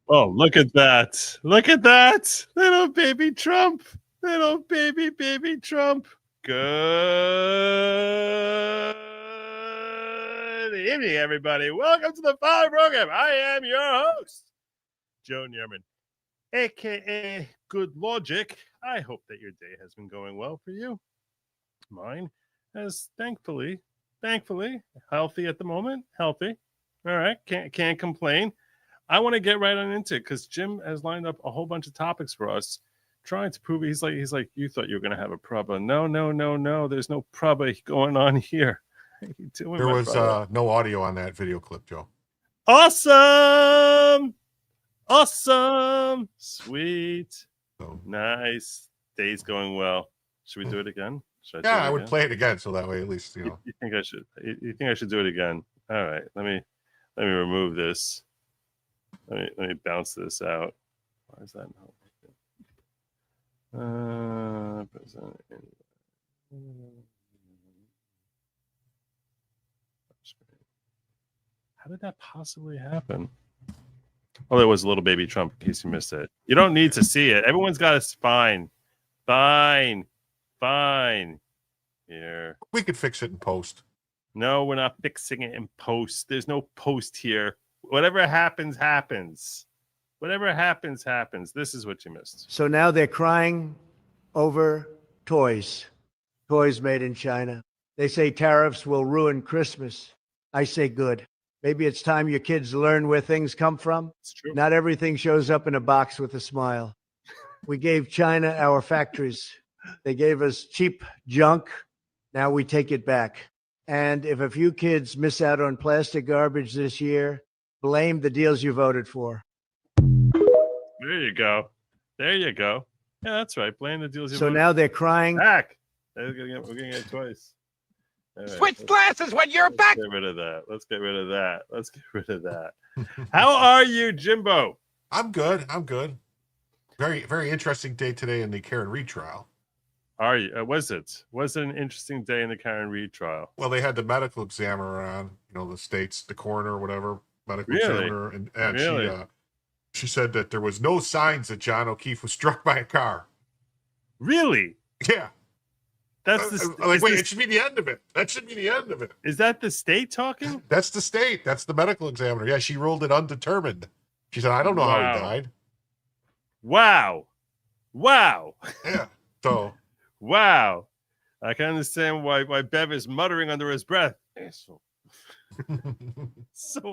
Oh, look at that. Look at that. Little baby Trump. Little baby Trump. Good evening, everybody. Welcome to the following program. I am your host, Joe Nierman, aka Good Logic. I hope that your day has been going well for you. Mine has thankfully, healthy at the moment. Healthy. All right. Can't complain. I want to get right on into it because Jim has lined up a whole bunch of topics for us, trying to prove he's like, you thought you were going to have a prubba. No. There's no prubba going on here. How you doing, There my was brother? no audio on that video clip, Joe. Awesome. Sweet. So, Nice. Day's going well. Should we do it again? I would play it again, so that way at least You think I should? You think I should do it again? All right. Let me remove this. Let me bounce this out. Why is that not working? How did that possibly happen? Oh, there was a little baby Trump, in case you missed it. You don't need to see it. Everyone's got a fine. Here. We could fix it in post. No, we're not fixing it in post. There's no post here. Whatever happens, happens. Whatever happens, happens. This is what you missed. So now they're crying over toys made in China. They say tariffs will ruin Christmas. I say good. Maybe it's time your kids learn where things come from. It's true. Not everything shows up in a box with a smile. We gave China our factories. They gave us cheap junk. Now we take it back. And if a few kids miss out on plastic garbage this year, blame the deals you voted for. There you go. Yeah, that's right. Blame the deals you So voted now they're crying. back. We're gonna get it twice. Right, Switch glasses when you're back. Get rid of that. Let's get rid of that. How are you, Jimbo? I'm good. Very, very interesting day today in the Karen Reed trial. Are you? Was it an interesting day in the Karen Reed trial? Well, they had the medical examiner on, the coroner or whatever, medical Really? examiner, and Really? she said that there was no signs that John O'Keefe was struck by a car. Really? Yeah. That's it should be the end of it. That should be the end of it. Is that the state talking? That's the state. That's the medical examiner. Yeah, she ruled it undetermined. She said, I don't know how he died. Wow. Yeah. So. Wow. I can understand why Bev is muttering under his breath. So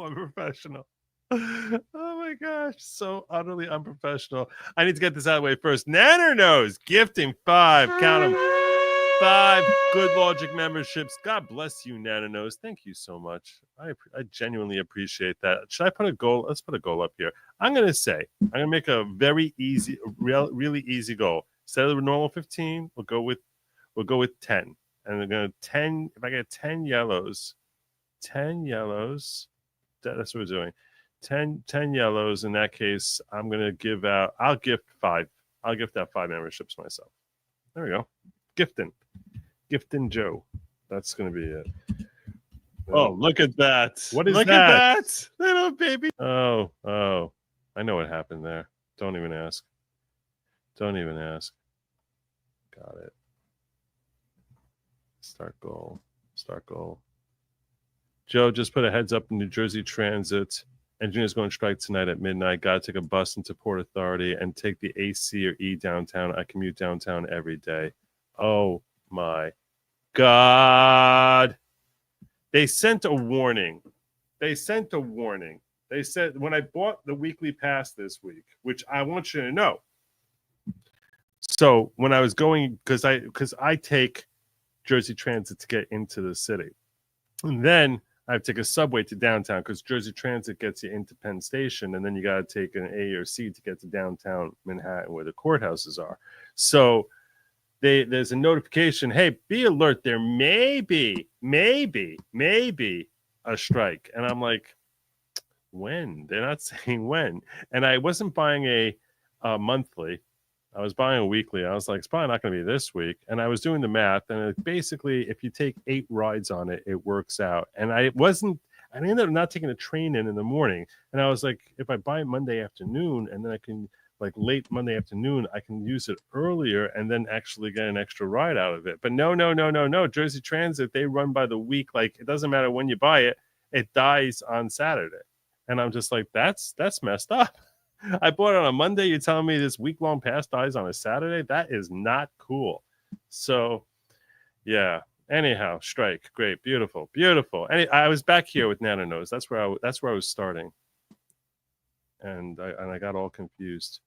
unprofessional. Oh my gosh, so utterly unprofessional. I need to get this out of the way first. Nanner knows gifting 5, count them, 5 Good Logic memberships. God bless you, Nanner knows. Thank you so much. I genuinely appreciate that. Should I put a goal? Let's put a goal up here. I'm gonna make a very easy, really easy goal. Instead of the normal 15, we'll go with 10. And we're gonna 10. If I get 10 yellows, that's what we're doing. 10 yellows. In that case, I'll gift 5. I'll gift out 5 memberships myself. There we go. Gifting Joe. That's going to be it. Oh, look at that. What is look that? At that. Little baby. Oh. I know what happened there. Don't even ask. Got it. Start goal. Joe, just put a heads up in New Jersey Transit. Engineers going to strike tonight at midnight. Got to take a bus into Port Authority and take the AC or E downtown. I commute downtown every day. Oh my God. They sent a warning. They said when I bought the weekly pass this week, which I want you to know. So when I was going, because I take Jersey Transit to get into the city. And then I have to take a subway to downtown because Jersey Transit gets you into Penn Station, and then you got to take an A or C to get to downtown Manhattan where the courthouses are. So there's a notification, hey, be alert, there may be a strike. And I'm like, when? They're not saying when. And I wasn't buying a monthly. I was buying a weekly. I was like, it's probably not going to be this week. And I was doing the math, and basically, if you take 8 rides on it, it works out. And I And I ended up not taking the train in the morning. And I was like, if I buy it Monday afternoon, and then I can like late Monday afternoon, I can use it earlier and then actually get an extra ride out of it. But no. Jersey Transit, they run by the week. Like it doesn't matter when you buy it, it dies on Saturday. And I'm just like, that's messed up. I bought it on a Monday. You're telling me this week-long pass dies on a Saturday? That is not cool. So, yeah. Anyhow, strike. Great. Beautiful. I was back here with Nana Knows. That's where I was starting. And I got all confused.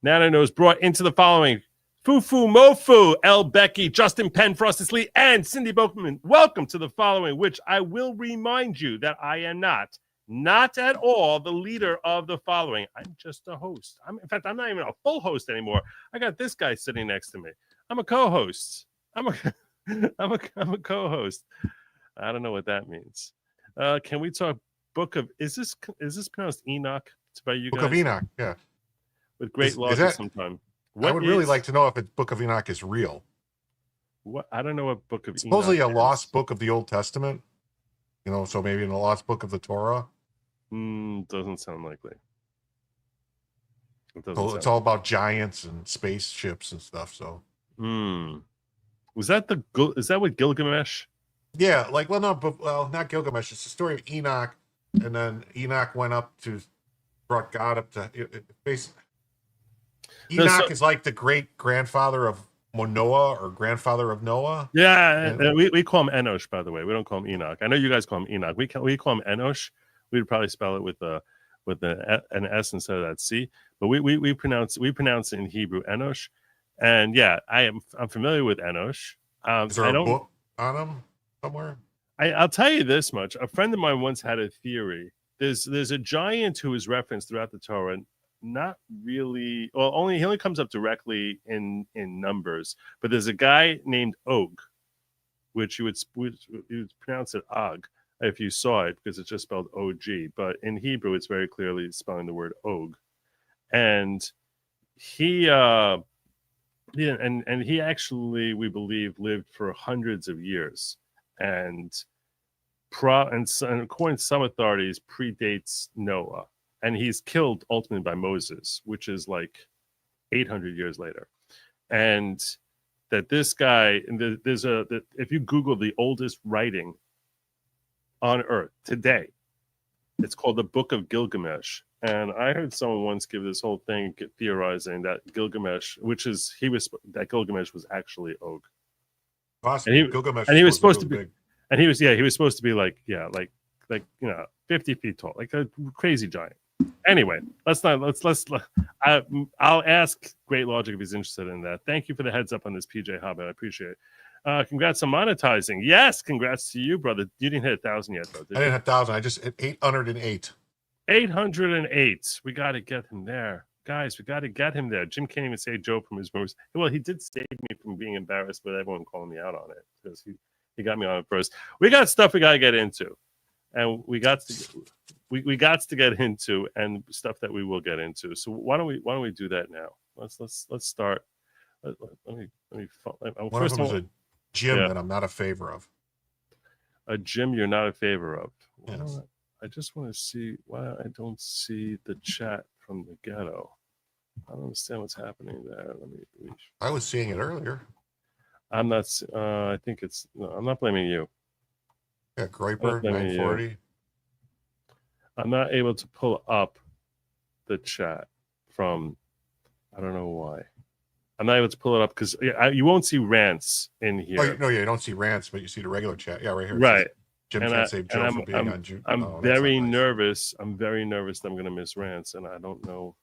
Nana Knows brought into the following: Fufu Mofu, El Becky, Justin Penn, Frosty Lee, and Cindy Bokeman. Welcome to the following, which I will remind you that I am not at all the leader of the following. I'm just a host. In fact, I'm not even a full host anymore. I got this guy sitting next to me. I'm a co-host. I'm a co-host. I don't know what that means. Can we talk book of? Is this pronounced Enoch? It's by you guys. Book of Enoch, yeah. With great logic sometime. I would really like to know if Book of Enoch is real. What? I don't know what Book of it's Enoch supposedly a is. lost book of the Old Testament. So maybe in the lost book of the Torah. Doesn't sound likely. It's all about giants and spaceships and stuff. So. Is that what Gilgamesh? Yeah, not Gilgamesh. It's the story of Enoch, and then Enoch brought God up to. Enoch is like the great grandfather of Noah or grandfather of Noah. Yeah, we call him Enosh, by the way. We don't call him Enoch. I know you guys call him Enoch. We call him Enosh. We'd probably spell it with an S instead of that C. But we pronounce it in Hebrew Enosh. And yeah, I'm familiar with Enosh. Is there a book on him somewhere? I'll tell you this much. A friend of mine once had a theory. There's a giant who is referenced throughout the Torah. Not really. Well, he only comes up directly in numbers. But there's a guy named Og, which you would pronounce it Og if you saw it, because it's just spelled O-G. But in Hebrew, it's very clearly spelling the word Og. And he and he actually, we believe, lived for hundreds of years, and according to some authorities, predates Noah, and he's killed ultimately by Moses, which is like 800 years later. And that this guy, if you Google the oldest writing on Earth today, it's called the Book of Gilgamesh. And I heard someone once give this whole thing theorizing that Gilgamesh was actually Og. Possibly. And he was supposed to be, and he was supposed to be like 50 feet tall, like a crazy giant. Anyway, I'll ask Great Logic if he's interested in that. Thank you for the heads up on this, PJ Hobbit. I appreciate it. Congrats on monetizing. Yes, congrats to you, brother. You didn't hit 1,000 yet, though. I didn't hit 1,000. I just hit 808. 808. We got to get him there. Guys, we got to get him there. Jim can't even say Joe from his moves. Well, he did save me from being embarrassed with everyone calling me out on it, because he got me on it first. We got stuff we got to get into. And we got to get into, and stuff that we will get into. So why don't we do that now? Let's start. Let me. One of them is a gym that I'm not a favor of. A gym you're not a favor of. Yes. I just want to see why I don't see the chat from the ghetto. I don't understand what's happening there. I was seeing it earlier. I'm not. I think it's. No, I'm not blaming you. Yeah, Groiper 940. I'm not able to pull up the chat from. I don't know why. I'm not able to pull it up because you won't see rants in here. Oh, no, you don't see rants, but you see the regular chat. Yeah, right here. Right. Jim can't save Joe for being on June. I'm very nervous. I'm very nervous that I'm going to miss rants, and I don't know.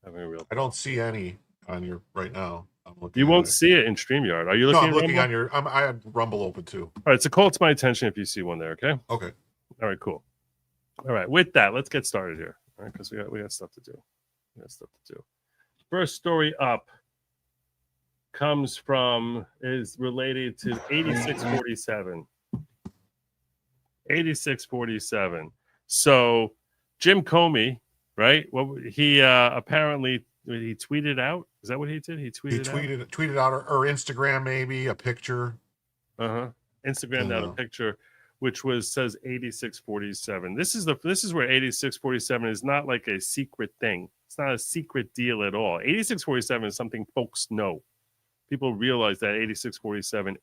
I don't see any on your right now. I'm looking. You won't see it in StreamYard. Are you looking? No, I'm looking Rumble? on your. I have Rumble open too. All right, so call it to my attention if you see one there. Okay. Okay. All right. Cool. All right. With that, let's get started here. All right, because we got stuff to do. First story up is related to 8647. 8647. So Jim Comey, right? What he apparently he tweeted out. Is that what he did? He tweeted out or Instagram maybe a picture. Instagrammed out a picture which says 8647. This is where 8647 is not like a secret thing. It's not a secret deal at all. 8647 is something folks know. People realize that 8647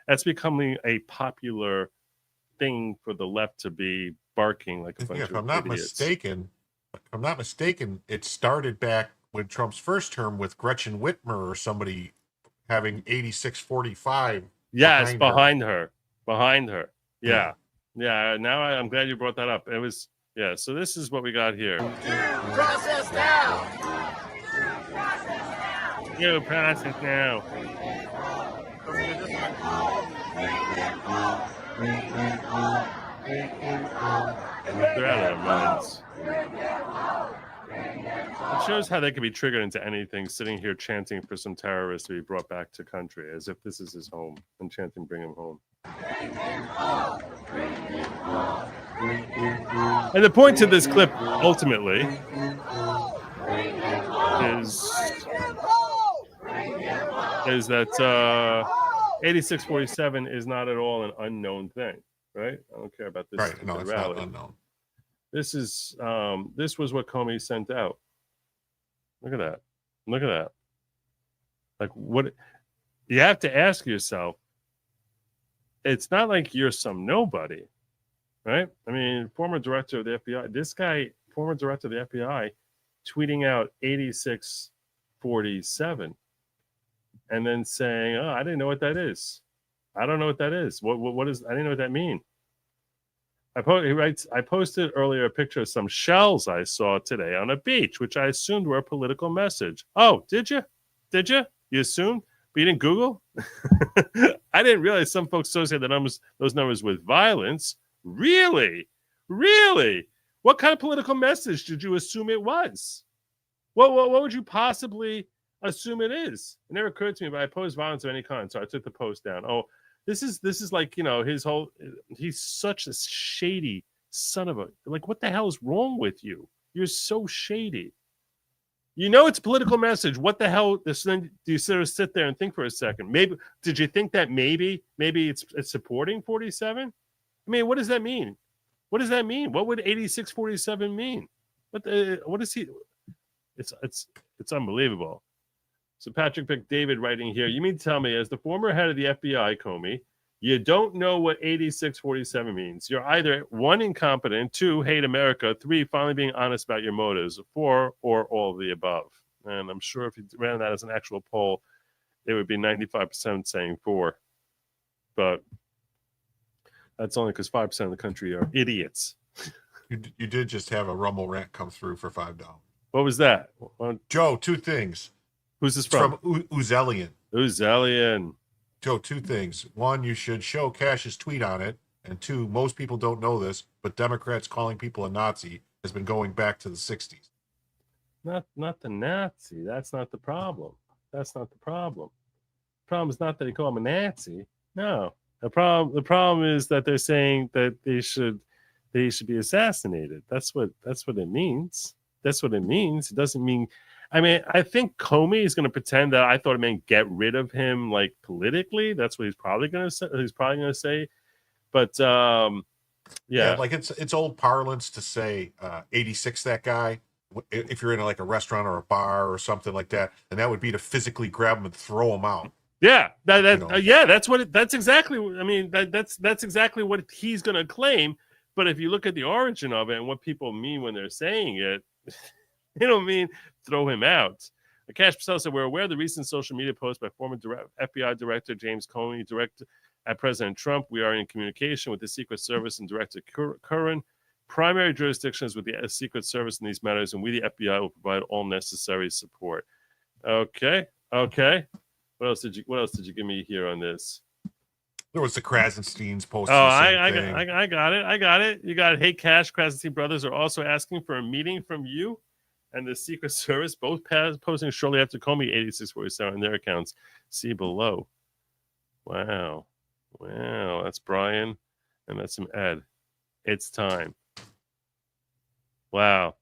that's becoming a popular thing for the left to be barking like a bunch If of I'm not idiots. mistaken, it started back when Trump's first term with Gretchen Whitmer or somebody having 8645. Yes, behind her. Yeah. Now I'm glad you brought that up. It was, yeah. So this is what we got here. Process now. Due process now. They're out of their minds. It shows how they can be triggered into anything, sitting here chanting for some terrorist to be brought back to country, as if this is his home, and chanting, bring him home. And the point to this clip, ultimately, is that 8647 is not at all an unknown thing, right? I don't care about this. Right, no, it's rally. not unknown. This was what Comey sent out. Look at that. Like, what you have to ask yourself, it's not like you're some nobody, right? I mean, former director of the FBI, this guy, former director of the FBI, tweeting out 8647 and then saying, oh, I didn't know what that is. I don't know what that is. What is, I didn't know what that mean. He writes, I posted earlier a picture of some shells I saw today on a beach, which I assumed were a political message. Oh, did you? You assumed? But you didn't Google? I didn't realize some folks associate those numbers with violence. Really? What kind of political message did you assume it was? What would you possibly assume it is? It never occurred to me, but I opposed violence of any kind, so I took the post down. Oh, this is like, his whole, he's such a shady son of a, like, what the hell is wrong with you? You're so shady. It's a political message. What the hell? Then do you sort of sit there and think for a second? Maybe, did you think that maybe it's supporting 47? I mean, what does that mean? What would 8647 mean? What is he? It's unbelievable. So Patrick McDavid writing here, you mean to tell me, as the former head of the FBI, Comey, you don't know what 8647 means? You're either 1, incompetent, 2, hate America, 3, finally being honest about your motives, 4, or all of the above. And I'm sure if you ran that as an actual poll, it would be 95% saying 4. But that's only because 5% of the country are idiots. You did just have a Rumble rant come through for $5. What was that? Joe, 2 things. Who's this from? From Uzelian. Joe, 2 things. 1, you should show Cash's tweet on it. And 2, most people don't know this, but Democrats calling people a Nazi has been going back to the 60s. Not the Nazi. That's not the problem. The problem is not that they call him a Nazi. No. The problem is that they're saying that they should be assassinated. That's what it means. It doesn't mean, I mean, I think Comey is going to pretend that I thought it meant get rid of him, like, politically. That's what he's probably going to say. But yeah, like it's old parlance to say 86 that guy. If you're in like a restaurant or a bar or something like that, and that would be to physically grab him and throw him out. Yeah, that's exactly. I mean, that's exactly what he's going to claim. But if you look at the origin of it and what people mean when they're saying it, they don't mean throw him out. Cash Patel said, we're aware of the recent social media post by former FBI Director James Comey, direct at President Trump. We are in communication with the Secret Service and Director Curran. Primary jurisdictions with the Secret Service in these matters, and we, the FBI, will provide all necessary support. Okay. What else did you give me here on this? There was the Krasensteins post. Oh, I got it. You got Hey Cash. Krasenstein brothers are also asking for a meeting from you and the Secret Service, both posting shortly after Comey 8647 in their accounts. See below. Wow. That's Brian, and that's some Ed. It's time. Wow.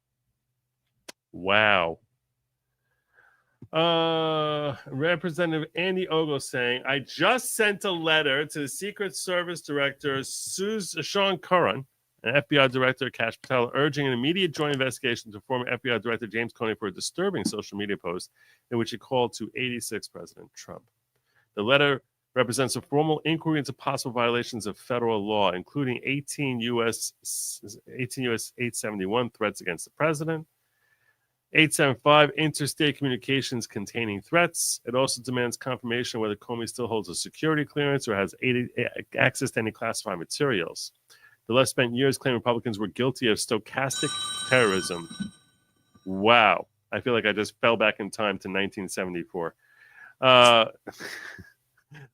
Representative Andy Ogle saying, I just sent a letter to the Secret Service Director Sean Curran and FBI Director Kash Patel urging an immediate joint investigation to former FBI Director James Comey for a disturbing social media post in which he called to 86 President Trump. The letter represents a formal inquiry into possible violations of federal law, including 18 U.S. 871 threats against the president, 875 interstate communications containing threats. It also demands confirmation whether Comey still holds a security clearance or has access to any classified materials. The left spent years claiming Republicans were guilty of stochastic terrorism. Wow. I feel like I just fell back in time to 1974. The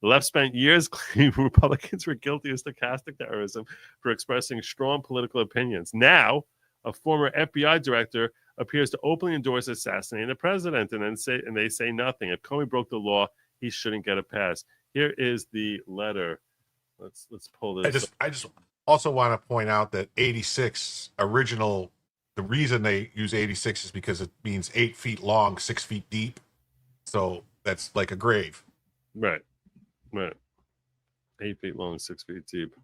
left spent years claiming Republicans were guilty of stochastic terrorism for expressing strong political opinions. Now, a former FBI director appears to openly endorse assassinating the president, and they say nothing. If Comey broke the law, he shouldn't get a pass. Here is the letter. Let's pull this. I just also want to point out that 86 original. The reason they use 86 is because it means 8 feet long, 6 feet deep. So that's like a grave. Right. 8 feet long, 6 feet deep.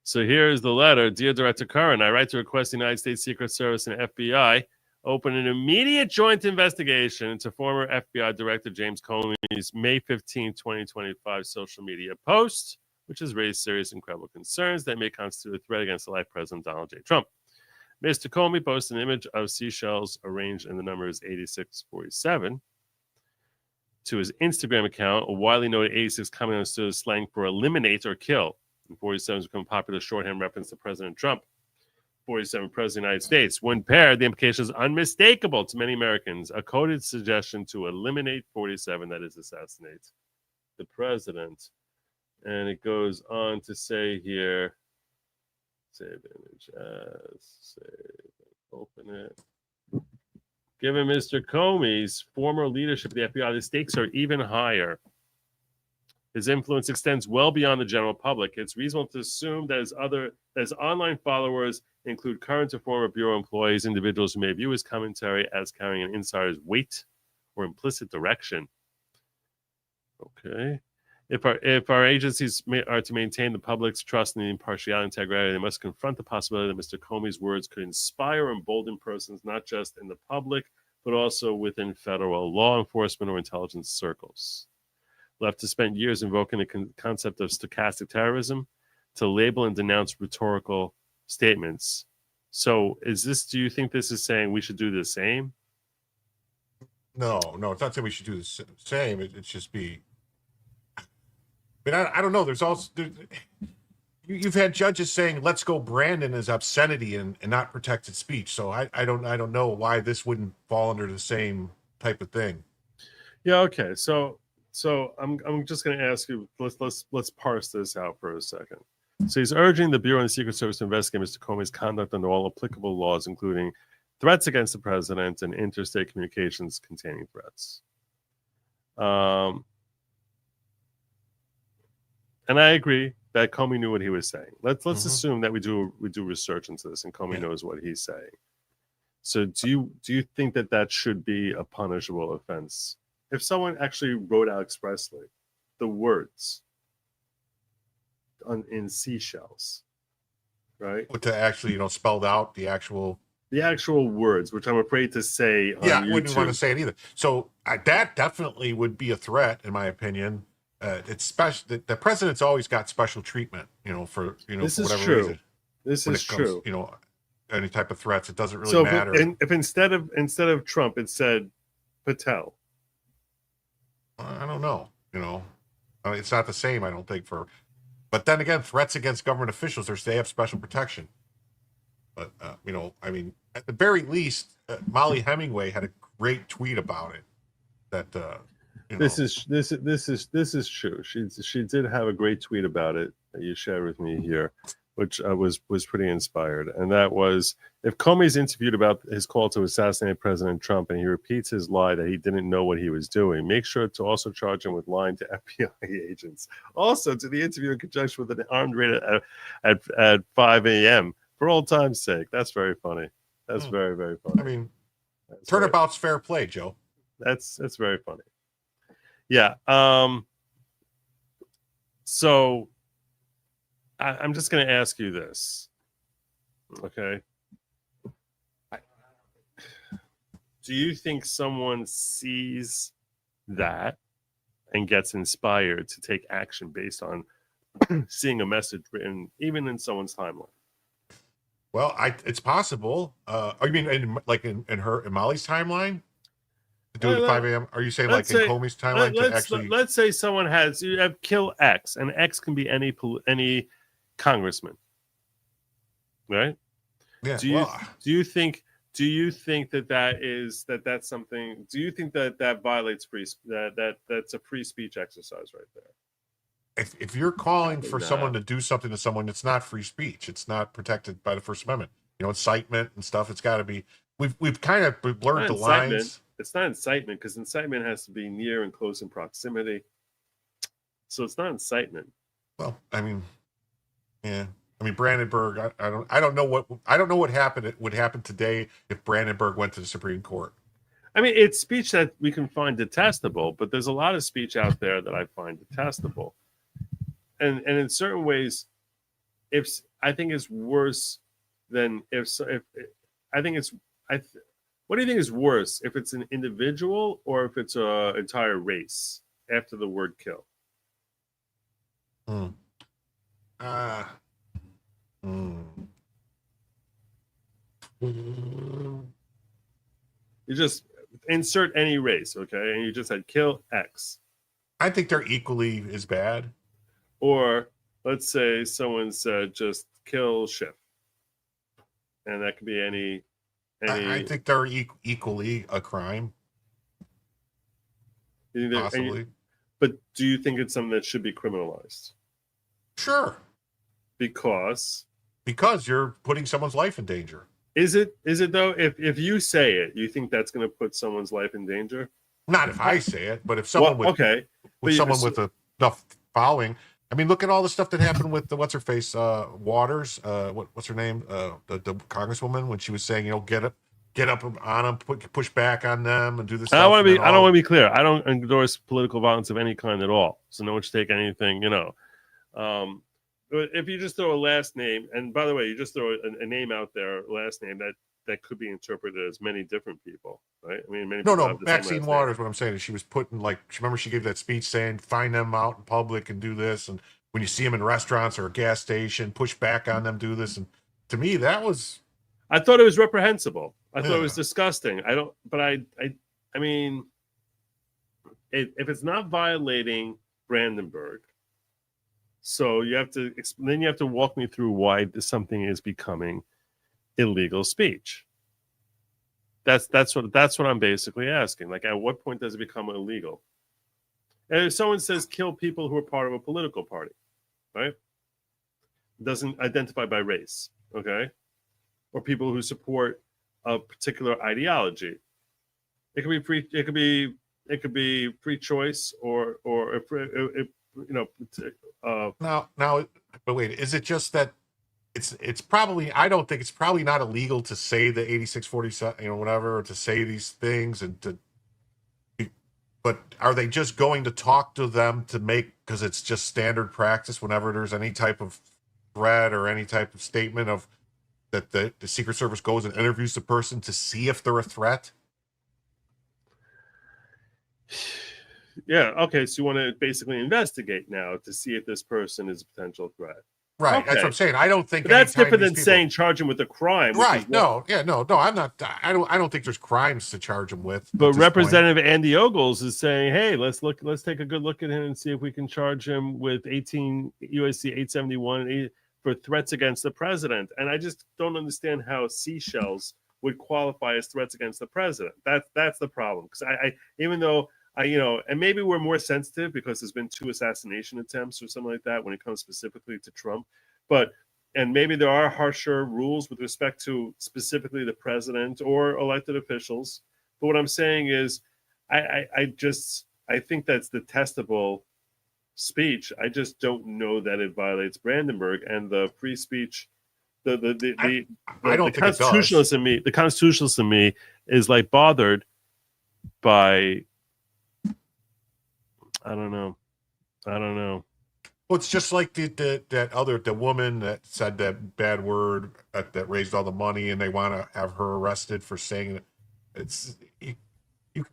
So here is the letter. Dear Director Curran, I write to request the United States Secret Service and FBI open an immediate joint investigation into former FBI Director James Comey's May 15, 2025 social media post, which has raised serious and credible concerns that may constitute a threat against the life President Donald J. Trump. Mr. Comey posted an image of seashells arranged in the numbers 8647 to his Instagram account. A widely noted 86 commonly understood as slang for eliminate or kill. And 47 has become a popular shorthand reference to President Trump. 47 President of the United States. When paired, the implication is unmistakable to many Americans. A coded suggestion to eliminate 47, that is, assassinate the president. And it goes on to say here, save image as, save, open it. Given Mr. Comey's former leadership of the FBI, the stakes are even higher. His influence extends well beyond the general public. It's reasonable to assume that his online followers include current or former bureau employees, individuals who may view his commentary as carrying an insider's weight or implicit direction. Okay. If our agencies are to maintain the public's trust in the impartiality and integrity, they must confront the possibility that Mr. Comey's words could inspire or embolden persons not just in the public, but also within federal law enforcement or intelligence circles. Left to spend years invoking the concept of stochastic terrorism to label and denounce rhetorical statements. So do you think this is saying we should do the same? No, it's not saying we should do the same. It's just be. But I don't know. You've had judges saying "Let's go, Brandon" is obscenity and not protected speech. So I don't know why this wouldn't fall under the same type of thing. Yeah. Okay. So I'm just going to ask you. Let's parse this out for a second. So he's urging the Bureau and the Secret Service to investigate Mr. Comey's conduct under all applicable laws, including threats against the president and interstate communications containing threats. And I agree that Comey knew what he was saying. Let's assume that we do research into this and Comey knows what he's saying. So do you think that should be a punishable offense? If someone actually wrote out expressly the words in seashells, right? But to actually, spelled out the actual words, which I'm afraid to say on I YouTube. wouldn't want to say it either. So that definitely would be a threat, in my opinion. It's special. The president's always got special treatment, for this for is whatever true. reason. This is true. Any type of threats, it doesn't really matter. If instead of Trump, it said Patel. I don't know. It's not the same. I don't think but then again, threats against government officials, they have special protection. But at the very least, Molly Hemingway had a great tweet about it. That This is true. She did have a great tweet about it that you shared with me here, which was pretty inspired. And that was, if Comey's interviewed about his call to assassinate President Trump and he repeats his lie that he didn't know what he was doing, make sure to also charge him with lying to FBI agents. Also, to the interview in conjunction with an armed raid at 5 a.m. For old time's sake. That's very funny. That's very, very funny. turnabout's fair play, Joe. That's very funny. Yeah. So I'm just going to ask you this. Okay. Do you think someone sees that and gets inspired to take action based on seeing a message written even in someone's timeline? Well, it's possible. You mean in Molly's timeline? To do it at 5 a.m.? Are you saying like in Comey's timeline to actually? Let's say someone you have kill X, and X can be any congressman, right? Yeah. Do you think that's something? Do you think that violates that's a free speech exercise right there? If you're calling for someone to do something to someone, it's not free speech. It's not protected by the First Amendment. Incitement and stuff. It's got to be. We've kind of blurred the lines. It's not incitement because incitement has to be near and close in proximity. So it's not incitement. Well, I mean, yeah. I mean, Brandenburg. I don't know what would happen today if Brandenburg went to the Supreme Court. I mean, it's speech that we can find detestable, but there's a lot of speech out there that I find detestable, and in certain ways, I think it's worse than what do you think is worse, if it's an individual or if it's an entire race after the word kill? You just insert any race, okay? And you just had kill X. I think they're equally as bad. Or let's say someone said just kill Schiff. And that could be any I think they're equally a crime. Possibly. But do you think it's something that should be criminalized? Sure. Because you're putting someone's life in danger. Is it though? If you say it, you think that's going to put someone's life in danger? Not if I say it, but if someone with enough following. I mean, look at all the stuff that happened with the what's her face Waters. What's her name? The congresswoman, when she was saying, get up on them, push back on them, and do this. I don't want to be clear. I don't endorse political violence of any kind at all. So no one should take anything. If you just throw a last name, and by the way, you just throw a name out there, last name that could be interpreted as many different people, right? I mean, Maxine Waters. What I'm saying is, she was putting remember she gave that speech saying, find them out in public and do this, and when you see them in restaurants or a gas station, push back on them, do this, and to me that was. I thought it was reprehensible. I thought it was disgusting. I mean, if it's not violating Brandenburg. So you have to walk me through why something is becoming illegal speech. That's what I'm basically asking. Like, at what point does it become illegal? And if someone says kill people who are part of a political party, right? Doesn't identify by race, okay? Or people who support a particular ideology. It could be free. It could be free choice or Now, but wait, is it just that it's probably, I don't think it's probably not illegal to say the 8647, whatever, or to say these things but are they just going to talk to them because it's just standard practice whenever there's any type of threat or any type of statement of that the Secret Service goes and interviews the person to see if they're a threat? Yeah. Okay. So you want to basically investigate now to see if this person is a potential threat. Right. Okay. That's what I'm saying. I don't think that's different than saying charge him with a crime. Right. No. I'm not. I don't think there's crimes to charge him with. But Representative Andy Ogles is saying, hey, let's take a good look at him and see if we can charge him with 18 USC 871 for threats against the president. And I just don't understand how seashells would qualify as threats against the president. That's the problem. Because I even though. And maybe we're more sensitive because there's been 2 assassination attempts or something like that when it comes specifically to Trump. And maybe there are harsher rules with respect to specifically the president or elected officials. But what I'm saying is, I think that's detestable speech. I just don't know that it violates Brandenburg and the free speech. The constitutionalist in me is like bothered by, I don't know. Well, it's just like the woman that said that bad word that raised all the money, and they want to have her arrested for saying it. It's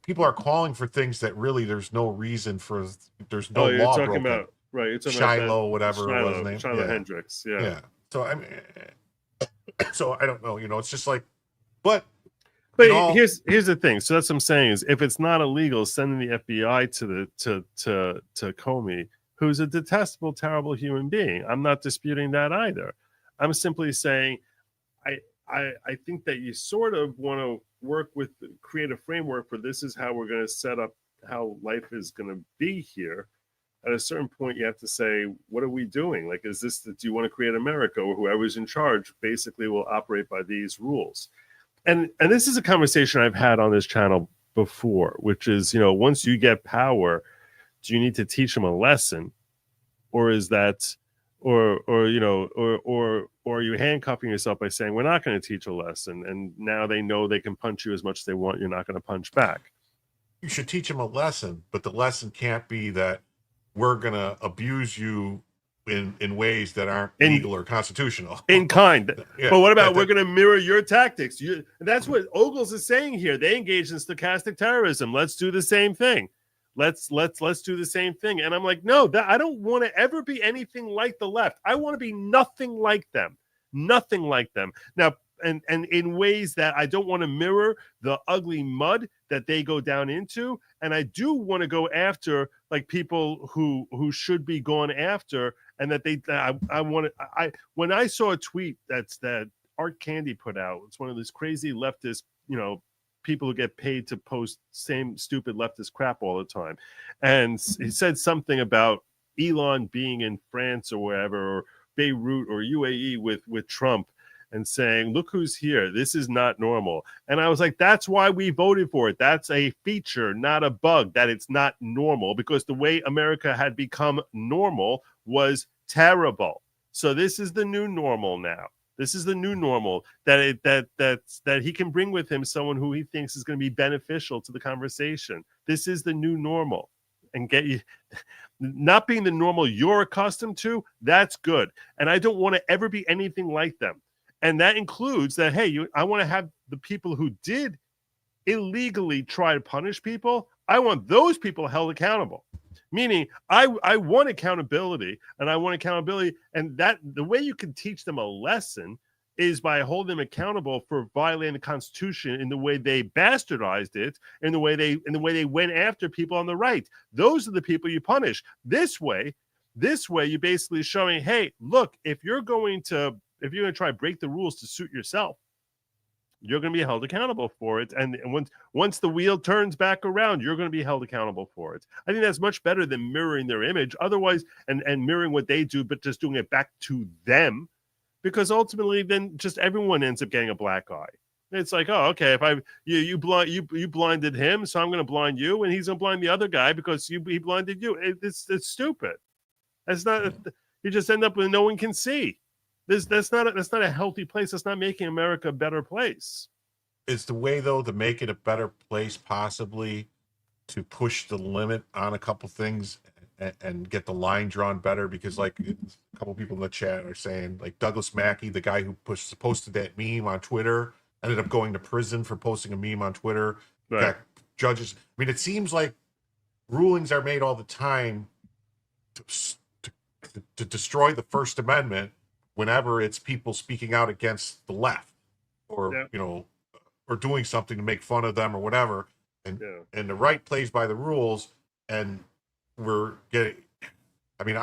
people are calling for things that really there's no reason for. There's no You're law talking broken. about, right? You're talking Shiloh, about whatever it was named. Shiloh Yeah. Hendricks. Yeah. Yeah. So I mean, so I don't know. It's just like, but here's the thing. So that's what I'm saying is, if it's not illegal, sending the FBI to Comey, who's a detestable, terrible human being. I'm not disputing that either. I'm simply saying, I think that you sort of want to create a framework for this is how we're going to set up how life is going to be here. At a certain point, you have to say, what are we doing? Like, do you want to create America where whoever's in charge basically will operate by these rules? And this is a conversation I've had on this channel before, which is, once you get power, do you need to teach them a lesson, or is that, or are you handcuffing yourself by saying we're not going to teach a lesson, and now they know they can punch you as much as they want, you're not going to punch back? You should teach them a lesson, but the lesson can't be that we're going to abuse you in ways that aren't legal or constitutional. In kind. Yeah, but what about we're going to mirror your tactics? That's what Ogles is saying here. They engage in stochastic terrorism. Let's do the same thing. Let's do the same thing. And I'm like, no, I don't want to ever be anything like the left. I want to be nothing like them. Nothing like them. Now, and in ways that I don't want to mirror the ugly mud that they go down into. And I do want to go after like people who should be gone after, and that when I saw a tweet that Art Candy put out, it's one of these crazy leftist, people who get paid to post same stupid leftist crap all the time. And he said something about Elon being in France or wherever, or Beirut or UAE with Trump, and saying, look who's here. This is not normal. And I was like, that's why we voted for it. That's a feature, not a bug, that it's not normal, because the way America had become normal was terrible. So this is the new normal now. This is the new normal that he can bring with him someone who he thinks is going to be beneficial to the conversation. This is the new normal. And get you not being the normal you're accustomed to, that's good. And I don't want to ever be anything like them. And that includes that, hey, I want to have the people who did illegally try to punish people, I want those people held accountable. Meaning, I want accountability, and that the way you can teach them a lesson is by holding them accountable for violating the Constitution in the way they bastardized it, in the way they went after people on the right. Those are the people you punish. This way, you're basically showing, hey, look, if you're going to try to break the rules to suit yourself, you're going to be held accountable for it. And once the wheel turns back around, you're going to be held accountable for it. I think that's much better than mirroring their image. Otherwise, and mirroring what they do, but just doing it back to them, because ultimately, then just everyone ends up getting a black eye. It's like, oh, okay, if you blinded him, so I'm going to blind you, and he's going to blind the other guy because he blinded you. It's stupid. That's not. You just end up with no one can see. That's not a healthy place. That's not making America a better place. Is the way, though, to make it a better place possibly to push the limit on a couple things and get the line drawn better? Because like a couple people in the chat are saying, like Douglas Mackey, the guy who posted that meme on Twitter, ended up going to prison for posting a meme on Twitter. Right. Got judges. I mean, it seems like rulings are made all the time to destroy the First Amendment whenever it's people speaking out against the left, or or doing something to make fun of them or whatever, and the right plays by the rules, and we're getting. I mean,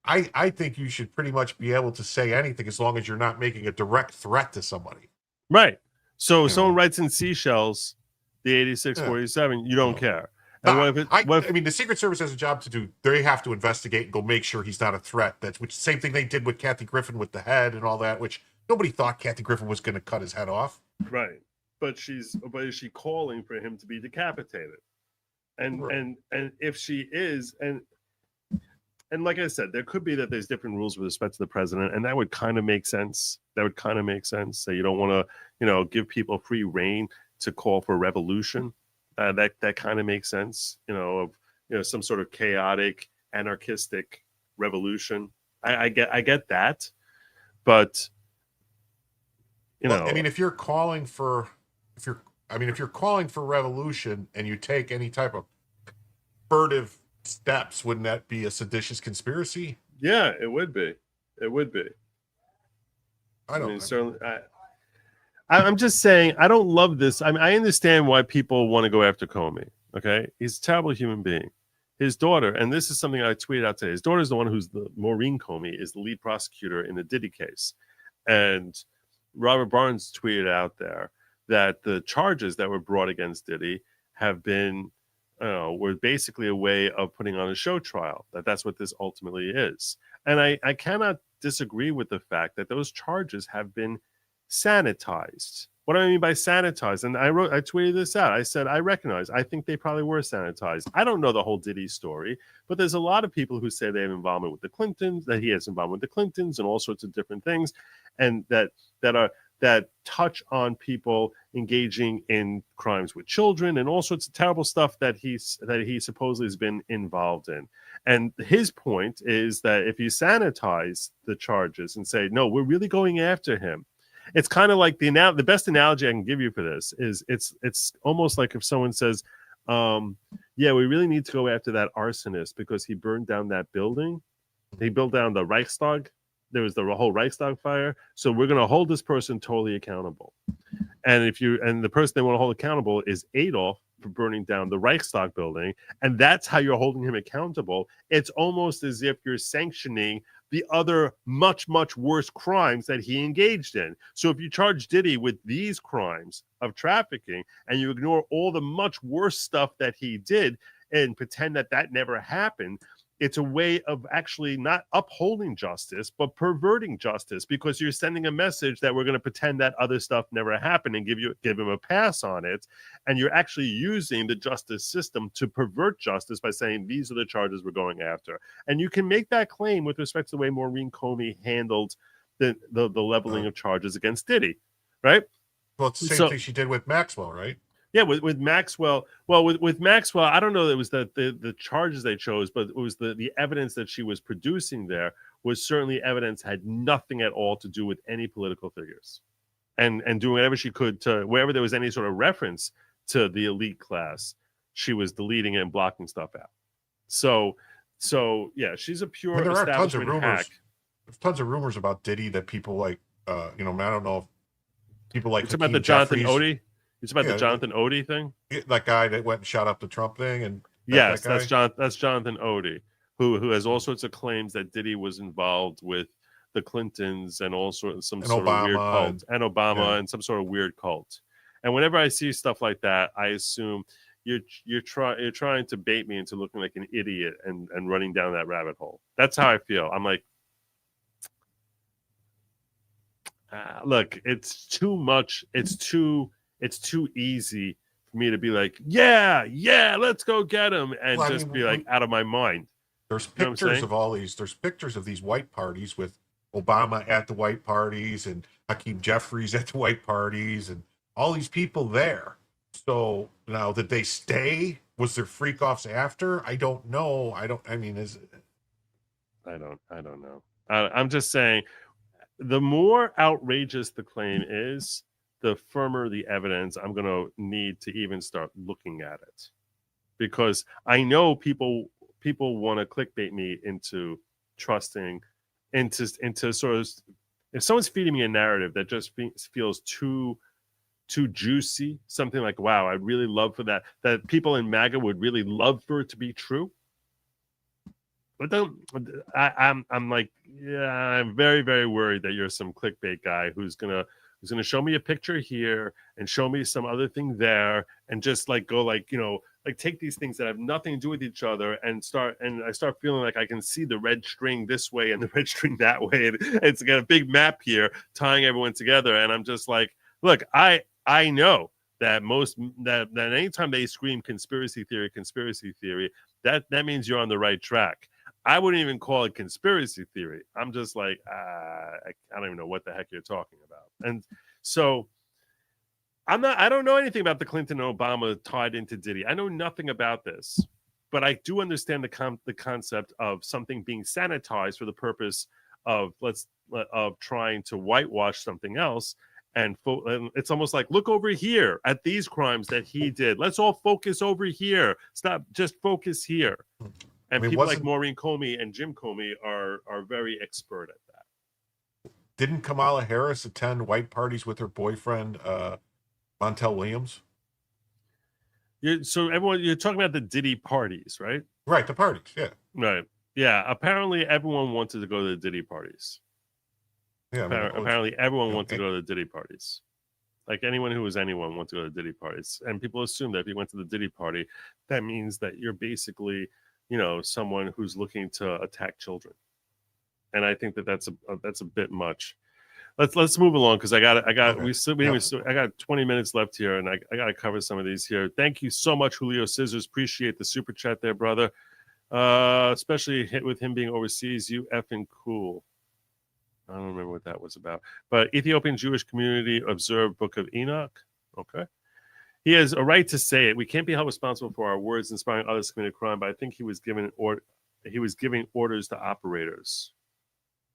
I think you should pretty much be able to say anything as long as you're not making a direct threat to somebody. Right. So someone writes in Seashells, the 8647, you don't care. And I mean, the Secret Service has a job to do. They have to investigate and go make sure he's not a threat. Which same thing they did with Kathy Griffin with the head and all that, which nobody thought Kathy Griffin was going to cut his head off. Right. But is she calling for him to be decapitated? And if she is, and like I said, there could be that there's different rules with respect to the president, and that would kind of make sense. So you don't want to, give people free reign to call for revolution. That kind of makes sense, of some sort of chaotic, anarchistic revolution. I get that, but Well, I mean, if you're calling for revolution and you take any type of furtive steps, wouldn't that be a seditious conspiracy? yeah, it would be. It would be. I don't mean, know. certainly. I'm just saying, I don't love this. I mean, I understand why people want to go after Comey. Okay, he's a terrible human being. His daughter, and this is something I tweeted out today. His daughter is the one who's Maureen Comey is the lead prosecutor in the Diddy case, and Robert Barnes tweeted out there that the charges that were brought against Diddy have been were basically a way of putting on a show trial. That's what this ultimately is, and I cannot disagree with the fact that those charges have been sanitized. What do I mean by sanitized? And I tweeted this out. I said, I think they probably were sanitized. I don't know the whole Diddy story, but there's a lot of people who say they have involvement with the Clintons, that he has involvement with the Clintons and all sorts of different things, and that touch on people engaging in crimes with children and all sorts of terrible stuff that he supposedly has been involved in. And his point is that if you sanitize the charges and say, no, we're really going after him, it's kind of like the best analogy I can give you for this is it's almost like if someone says, yeah, we really need to go after that arsonist because he burned down that building. He built down the Reichstag. There was the whole Reichstag fire. So we're going to hold this person totally accountable. And the person they want to hold accountable is Adolf for burning down the Reichstag building. And that's how you're holding him accountable. It's almost as if you're sanctioning the other much, much worse crimes that he engaged in. So if you charge Diddy with these crimes of trafficking and you ignore all the much worse stuff that he did and pretend that never happened, it's a way of actually not upholding justice, but perverting justice, because you're sending a message that we're going to pretend that other stuff never happened and give him a pass on it. And you're actually using the justice system to pervert justice by saying these are the charges we're going after. And you can make that claim with respect to the way Maureen Comey handled the leveling of charges against Diddy, right? Well, it's the same thing she did with Maxwell, right? Yeah, with Maxwell. Well, with Maxwell, I don't know that it was the charges they chose, but it was the evidence that she was producing there was certainly evidence had nothing at all to do with any political figures, and doing whatever she could to wherever there was any sort of reference to the elite class, she was deleting it and blocking stuff out. So yeah, she's a pure establishment hack. There's tons of rumors about Diddy that people like. I don't know if people like. It's about the Jonathan Odie. It's about the Jonathan Odie thing. That guy that went and shot up the Trump thing, and yes, that's Jonathan Odie, who has all sorts of claims that Diddy was involved with the Clintons and all sorts of weird cult and Obama and some sort of weird cult. And whenever I see stuff like that, I assume you're trying to bait me into looking like an idiot and running down that rabbit hole. That's how I feel. I'm like, look, it's too much. It's too easy for me to be like, yeah, let's go get him, and be like out of my mind. There's pictures of all these. There's pictures of these white parties with Obama at the white parties and Hakeem Jeffries at the white parties and all these people there. So now, did they stay? Was there freak offs after? I don't know. I don't know. I'm just saying, the more outrageous the claim is, the firmer the evidence I'm going to need to even start looking at it, because I know people want to clickbait me into trusting into sort of, if someone's feeding me a narrative that just feels too juicy, something like, wow, I'd really love for that people in MAGA would really love for it to be true. But I'm like, yeah, I'm very, very worried that you're some clickbait guy who's gonna show me a picture here and show me some other thing there, and just like go like take these things that have nothing to do with each other and I start feeling like I can see the red string this way and the red string that way, and it's got a big map here tying everyone together, and I'm just like, look, I know that that anytime they scream conspiracy theory, that means you're on the right track. I wouldn't even call it conspiracy theory. I'm just like, I don't even know what the heck you're talking about. And so I don't know anything about the Clinton and Obama tied into Diddy. I know nothing about this, but I do understand the concept of something being sanitized for the purpose of trying to whitewash something else. And it's almost like, look over here at these crimes that he did. Let's all focus over here. Stop, just focus here. And people like Maureen Comey and Jim Comey are very expert at that. Didn't Kamala Harris attend white parties with her boyfriend, Montel Williams? So everyone, you're talking about the Diddy parties, right? Right, the parties, yeah. Right. Yeah, apparently everyone wanted to go to the Diddy parties. Yeah, apparently everyone wanted to go to the Diddy parties. Like anyone who was anyone wanted to go to the Diddy parties. And people assume that if you went to the Diddy party, that means that you're basically, someone who's looking to attack children. And I think that that's a bit much. Let's move along because I got 20 minutes left here, and I got to cover some of these here. Thank you so much, Julio Scissors. Appreciate the super chat there, brother. Especially with him being overseas. You effing cool. I don't remember what that was about. But Ethiopian Jewish community observed Book of Enoch. Okay. He has a right to say it. We can't be held responsible for our words inspiring others to commit a crime, but I think he was giving orders to operators.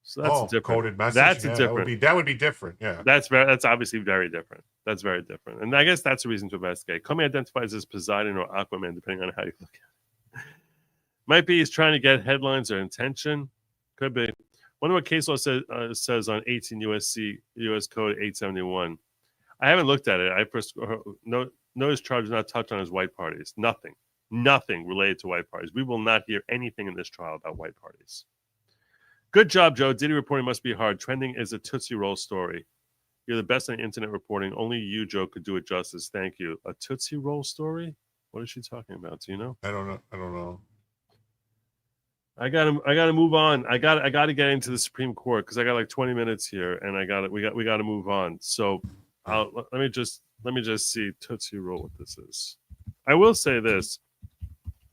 So that's different. Coded message. That's different. That would be different. Yeah. That's obviously very different. That's very different. And I guess that's a reason to investigate. Comey identifies as Poseidon or Aquaman, depending on how you look at it. Might be he's trying to get headlines or attention. Could be. Wonder what case law says on 18 USC US Code 871. I haven't looked at it. I first notice charges not touched on his white parties. Nothing related to white parties. We will not hear anything in this trial about white parties. Good job, Joe. Diddy reporting must be hard. Trending is a Tootsie Roll story. You're the best on internet reporting. Only you, Joe, could do it justice. Thank you. A Tootsie Roll story? What is she talking about? Do you know? I don't know. I gotta move on. I gotta get into the Supreme Court because I got like 20 minutes here, and we gotta move on. So let me just see Tootsie Roll what this is. I will say this.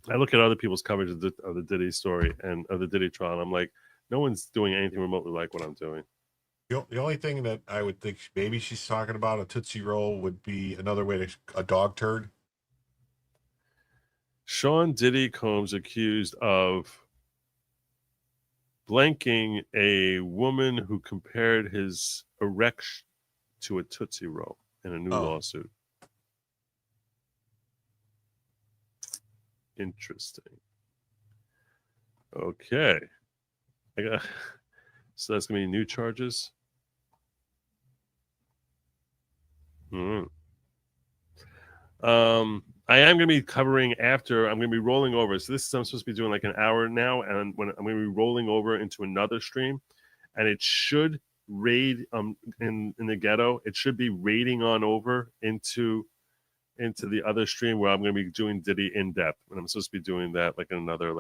I look at other people's coverage of the Diddy story and of the Diddy trial, and I'm like, no one's doing anything remotely like what I'm doing. The only thing that I would think maybe she's talking about a Tootsie Roll would be another way to a dog turd. Sean Diddy Combs accused of blanking a woman who compared his erection to a Tootsie Roll in a new lawsuit. Interesting. Okay. So that's going to be new charges. I am going to be covering after. I'm going to be rolling over. So this is I'm supposed to be doing like an hour now, and when I'm going to be rolling over into another stream, and it should raid in the ghetto. It should be raiding on over into the other stream where I'm going to be doing Diddy in depth, and I'm supposed to be doing that like in another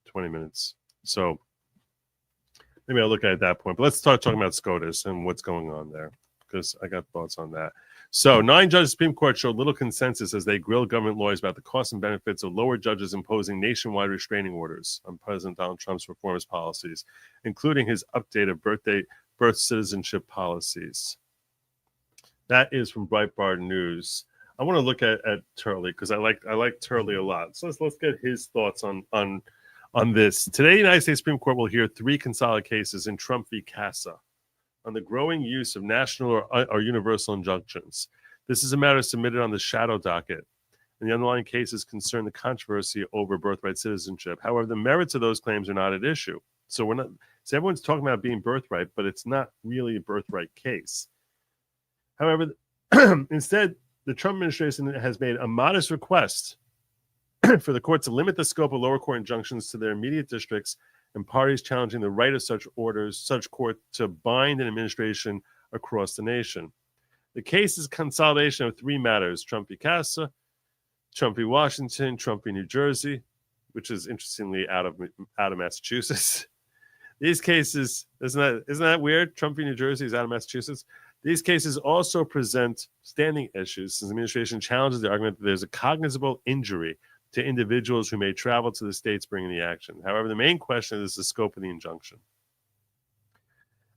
20 minutes. So maybe I'll look at it at that point. But let's start talking about SCOTUS and what's going on there, because I got thoughts on that. So 9 judges Supreme Court showed little consensus as they grilled government lawyers about the costs and benefits of lower judges imposing nationwide restraining orders on President Donald Trump's reformist policies, including his update of birth citizenship policies. That is from Breitbart News. I want to look at Turley because I like Turley a lot. So let's get his thoughts on this. Today, the United States Supreme Court will hear 3 consolidated cases in Trump v. CASA on the growing use of national or universal injunctions. This is a matter submitted on the shadow docket, and the underlying cases concern the controversy over birthright citizenship. However, the merits of those claims are not at issue. So everyone's talking about being birthright, but it's not really a birthright case. However, instead, the Trump administration has made a modest request for the court to limit the scope of lower court injunctions to their immediate districts and parties challenging the right of such court to bind an administration across the nation. The case is a consolidation of 3 matters: Trump v. CASA, Trump v. Washington, Trump v. New Jersey, which is interestingly out of Massachusetts. These cases, isn't that weird? Trump v. New Jersey is out of Massachusetts. These cases also present standing issues since the administration challenges the argument that there's a cognizable injury to individuals who may travel to the states bringing the action. However, the main question is the scope of the injunction.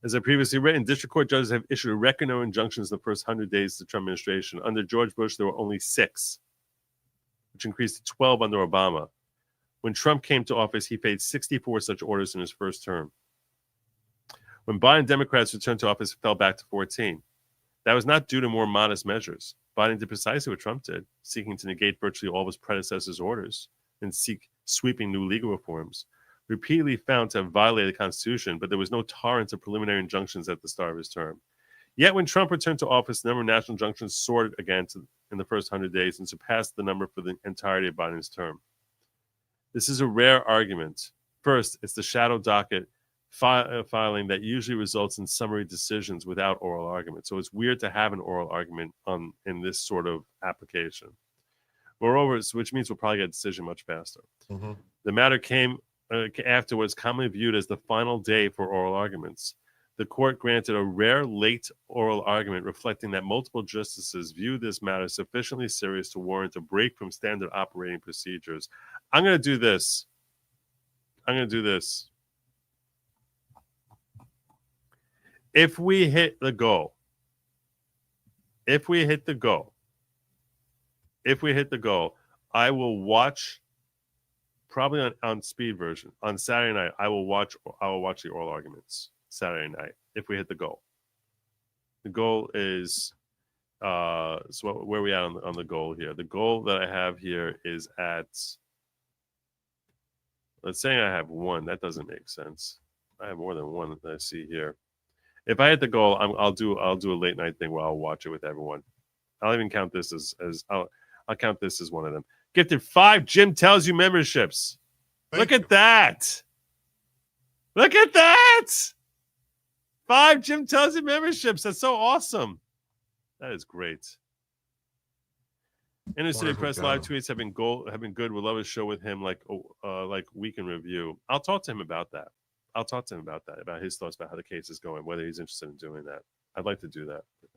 As I previously written, district court judges have issued a record number of injunctions in the first 100 days of the Trump administration. Under George Bush, there were only 6, which increased to 12 under Obama. When Trump came to office, he faced 64 such orders in his first term. When Biden Democrats returned to office, it fell back to 14. That was not due to more modest measures. Biden did precisely what Trump did, seeking to negate virtually all of his predecessors' orders and seek sweeping new legal reforms. Repeatedly found to have violated the Constitution, but there was no torrent of preliminary injunctions at the start of his term. Yet when Trump returned to office, the number of national injunctions soared again in the first 100 days and surpassed the number for the entirety of Biden's term. This is a rare argument. First, it's the shadow docket filing that usually results in summary decisions without oral argument. So it's weird to have an oral argument in this sort of application. Moreover, which means we'll probably get a decision much faster. Mm-hmm. The matter came after what is commonly viewed as the final day for oral arguments. The court granted a rare late oral argument reflecting that multiple justices view this matter sufficiently serious to warrant a break from standard operating procedures. I'm going to do this. If we hit the goal, I will watch probably on speed version on Saturday night. I will watch the oral arguments Saturday night if we hit the goal. The goal is so where are we at on the goal here? The goal that I have here is at, let's say I have 1. That doesn't make sense. I have more than 1 that I see here. If I hit the goal, I'll do a late night thing where I'll watch it with everyone. I'll even count this as I'll count this as one of them. Gifted 5 Jim Tells You memberships. Look at that. 5 Jim Tells You memberships. That's so awesome. That is great. Inner City Press live tweets have been good. We'd love a show with him like Week in Review. I'll talk to him about that. About his thoughts about how the case is going, whether he's interested in doing that. I'd like to do that with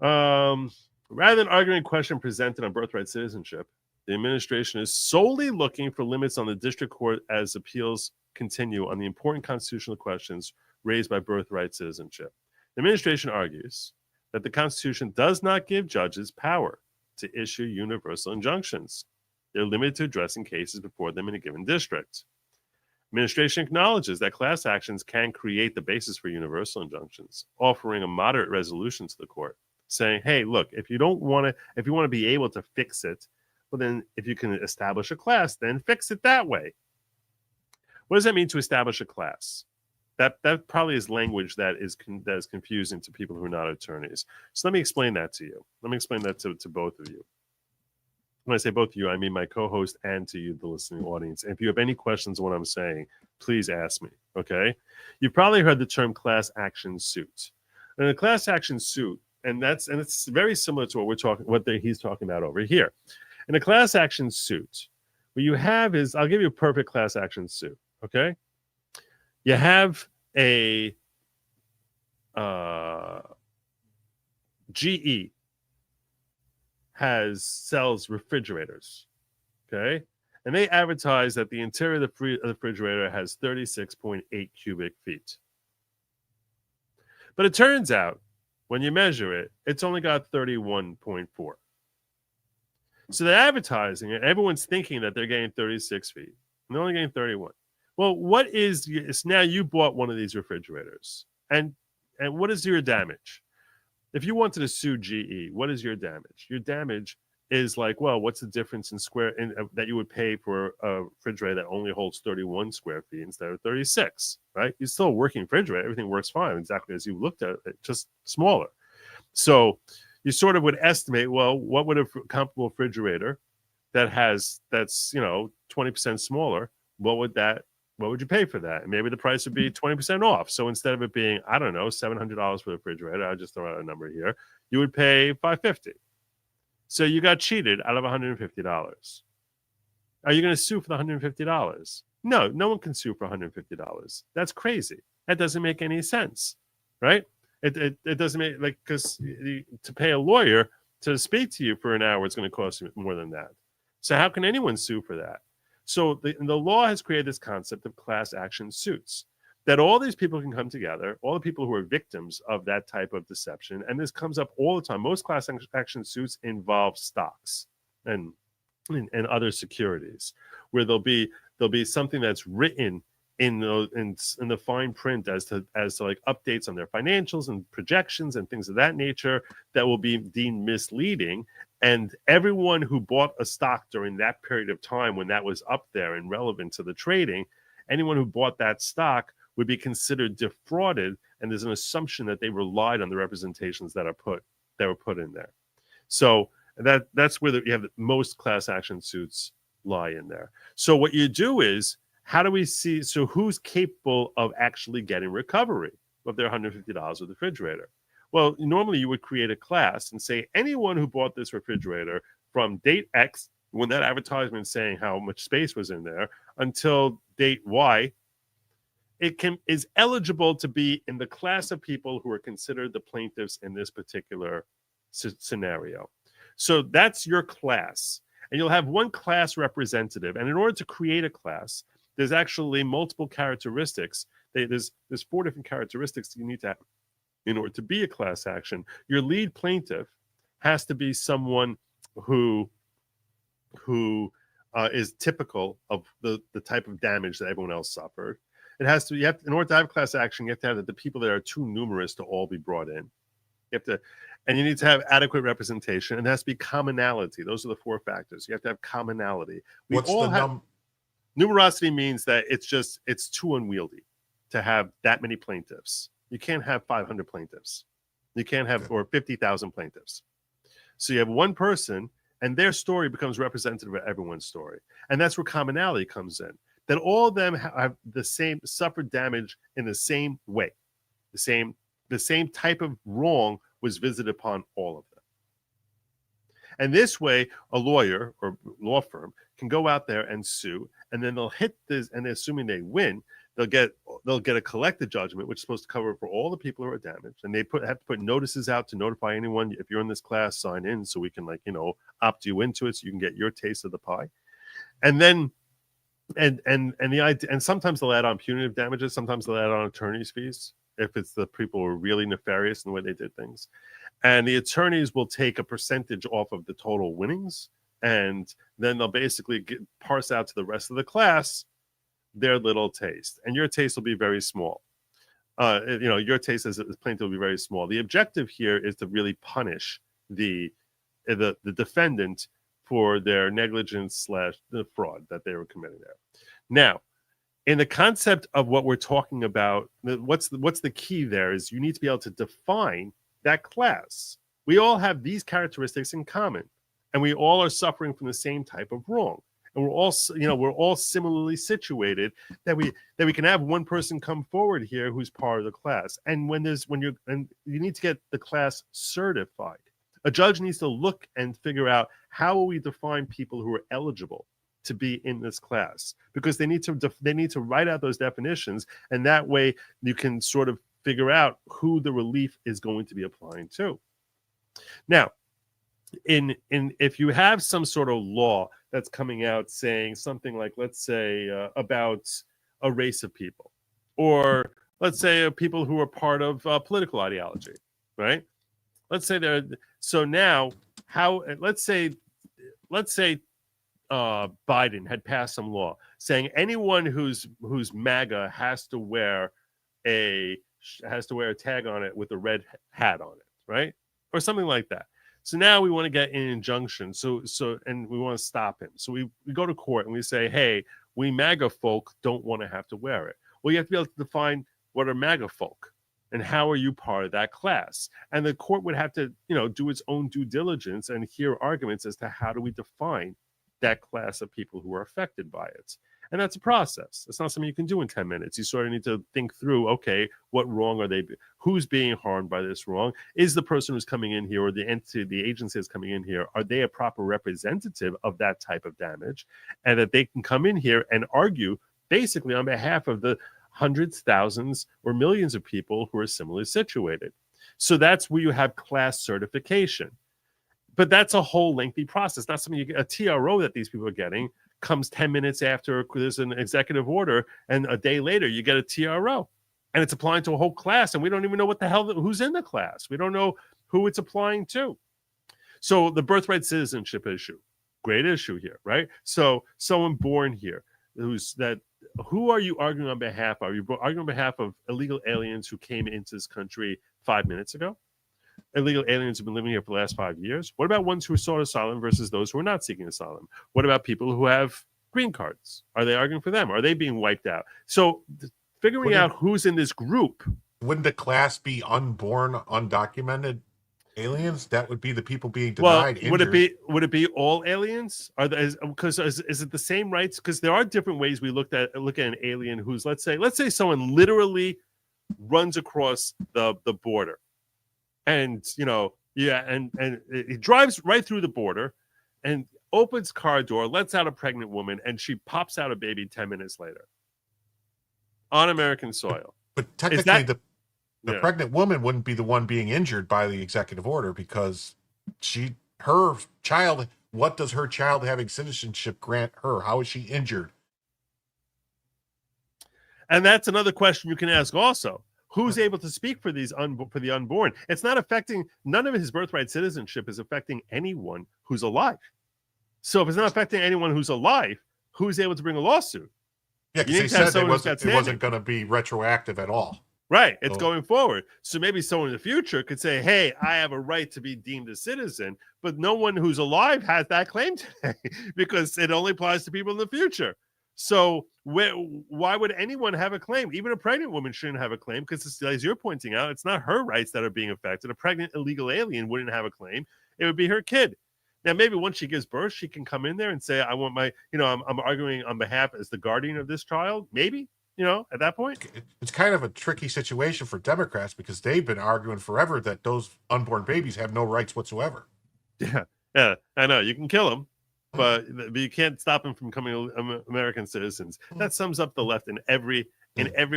him. Rather than arguing a question presented on birthright citizenship, the administration is solely looking for limits on the district court as appeals continue on the important constitutional questions raised by birthright citizenship. The administration argues that the Constitution does not give judges power to issue universal injunctions. They're limited to addressing cases before them in a given district. Administration acknowledges that class actions can create the basis for universal injunctions, offering a moderate resolution to the court, saying, hey, look, if you want to be able to fix it, well, then if you can establish a class, then fix it that way. What does that mean to establish a class? That probably is language that is confusing to people who are not attorneys. So let me explain that to you. Let me explain that to both of you. When I say both of you, I mean my co-host and to you, the listening audience. And if you have any questions on what I'm saying, please ask me, okay? You've probably heard the term class action suit. And a class action suit, and it's very similar to what he's talking about over here. In a class action suit, what you have is, I'll give you a perfect class action suit, okay? You have a GE sells refrigerators, okay? And they advertise that the interior of the refrigerator has 36.8 cubic feet. But it turns out, when you measure it, it's only got 31.4. So they're advertising it. Everyone's thinking that they're getting 36 feet. And they're only getting 31. Well, now you bought one of these refrigerators. And what is your damage? If you wanted to sue GE, what is your damage? Your damage is like, well, what's the difference that you would pay for a refrigerator that only holds 31 square feet instead of 36, right? You're still a working refrigerator. Everything works fine, exactly as you looked at it, just smaller. So you sort of would estimate, well, what would a comparable refrigerator that's 20% smaller, what would you pay for that? And maybe the price would be 20% off. So instead of it being, I don't know, $700 for the refrigerator, I'll just throw out a number here, you would pay $550. So you got cheated out of $150. Are you going to sue for the $150? No one can sue for $150. That's crazy. That doesn't make any sense, right? It doesn't make, because to pay a lawyer to speak to you for an hour, it's going to cost you more than that. So how can anyone sue for that? So the law has created this concept of class action suits. that all these people can come together, all the people who are victims of that type of deception, and this comes up all the time. Most class action suits involve stocks and other securities, where there'll be something that's written in the fine print as to like updates on their financials and projections and things of that nature that will be deemed misleading. And everyone who bought a stock during that period of time when that was up there and relevant to the trading, anyone who bought that stock would be considered defrauded, and there's an assumption that they relied on the representations that were put in there. So that's where you have the most class action suits lie in there. So what you do is, how do we see, so who's capable of actually getting recovery of their $150 of the refrigerator? Well, normally you would create a class and say anyone who bought this refrigerator from date X, when that advertisement saying how much space was in there, until date Y, is eligible to be in the class of people who are considered the plaintiffs in this particular scenario. So that's your class. And you'll have one class representative. And in order to create a class, there's actually multiple characteristics. There's 4 different characteristics you need to have in order to be a class action. Your lead plaintiff has to be someone who is typical of the type of damage that everyone else suffered. It has to, in order to have class action, you have to have the people that are too numerous to all be brought in. And you need to have adequate representation, and there has to be commonality. Those are the 4 factors. You have to have commonality. Numerosity means that it's too unwieldy to have that many plaintiffs. You can't have 500 plaintiffs. You can't have, or 50,000 plaintiffs. So you have one person, and their story becomes representative of everyone's story. And that's where commonality comes in. That all of them have suffered damage in the same way. The same type of wrong was visited upon all of them. And this way, a lawyer or law firm can go out there and sue, and then they'll hit this, and assuming they win, they'll get a collective judgment, which is supposed to cover for all the people who are damaged. And they have to put notices out to notify anyone, if you're in this class, sign in so we can opt you into it so you can get your taste of the pie. And then and the idea, and sometimes they'll add on punitive damages, sometimes they'll add on attorney's fees if it's the people who are really nefarious in the way they did things. And the attorneys will take a percentage off of the total winnings, and then they'll basically parse out to the rest of the class their little taste. And your taste will be very small. Your taste as a plaintiff will be very small. The objective here is to really punish the defendant for their negligence / the fraud that they were committing there. Now, in the concept of what we're talking about, what's the key there is you need to be able to define that class. We all have these characteristics in common, and we all are suffering from the same type of wrong. And we're all similarly situated that we can have one person come forward here who's part of the class. And you need to get the class certified. A judge needs to look and figure out how will we define people who are eligible to be in this class, because they need to write out those definitions, and that way you can sort of figure out who the relief is going to be applying to. Now, if you have some sort of law that's coming out saying something like, let's say, about a race of people, or let's say people who are part of political ideology, right? Let's say let's say Biden had passed some law saying anyone who's MAGA has to wear a tag on it with a red hat on it, right? Or something like that. So now we want to get an injunction. And we want to stop him. So we go to court and we say, hey, we MAGA folk don't want to have to wear it. Well, you have to be able to define what are MAGA folk and how are you part of that class. And the court would have to, do its own due diligence and hear arguments as to how do we define that class of people who are affected by it. And that's a process. It's not something you can do in 10 minutes. You sort of need to think through, okay, what wrong are they? Who's being harmed by this wrong? Is the person who's coming in here or the entity, the agency that's coming in here, are they a proper representative of that type of damage? And that they can come in here and argue basically on behalf of the hundreds, thousands, or millions of people who are similarly situated. So that's where you have class certification. But that's a whole lengthy process. Not something a TRO that these people are getting comes 10 minutes after there's an executive order, and a day later you get a TRO. and it's applying to a whole class, and we don't even know what the hell who's in the class. We don't know who it's applying to. So the birthright citizenship issue, great issue here, right? So someone born here who are you arguing on behalf of? Are you arguing on behalf of illegal aliens who came into this country 5 minutes ago? Illegal aliens who've been living here for the last 5 years? What about ones who sought asylum versus those who are not seeking asylum? What about people who have green cards? Are they arguing for them? Are they being wiped out? So figuring out who's in this group. Wouldn't the class be unborn, undocumented aliens? That would be the people being denied. Well, would it be all aliens? Because is it the same rights? Because there are different ways we look at an alien who's let's say someone literally runs across the border, and and he drives right through the border, and opens car door, lets out a pregnant woman, and she pops out a baby 10 minutes later on American soil. But technically, the pregnant woman wouldn't be the one being injured by the executive order because her child, what does her child having citizenship grant her? How is she injured? And that's another question you can ask also. Who's able to speak for the unborn? It's not affecting, none of his birthright citizenship is affecting anyone who's alive. So if it's not affecting anyone who's alive, who's able to bring a lawsuit? Yeah, because they said it wasn't going to be retroactive at all. Right. It's going forward. So maybe someone in the future could say, hey, I have a right to be deemed a citizen, but no one who's alive has that claim today because it only applies to people in the future. So why would anyone have a claim? Even a pregnant woman shouldn't have a claim because, as you're pointing out, it's not her rights that are being affected. A pregnant illegal alien wouldn't have a claim. It would be her kid. Now, maybe once she gives birth, she can come in there and say, I want my, I'm arguing on behalf as the guardian of this child. Maybe. At that point, it's kind of a tricky situation for Democrats because they've been arguing forever that those unborn babies have no rights whatsoever. Yeah, I know. You can kill them, but you can't stop them from becoming American citizens. That sums up the left in every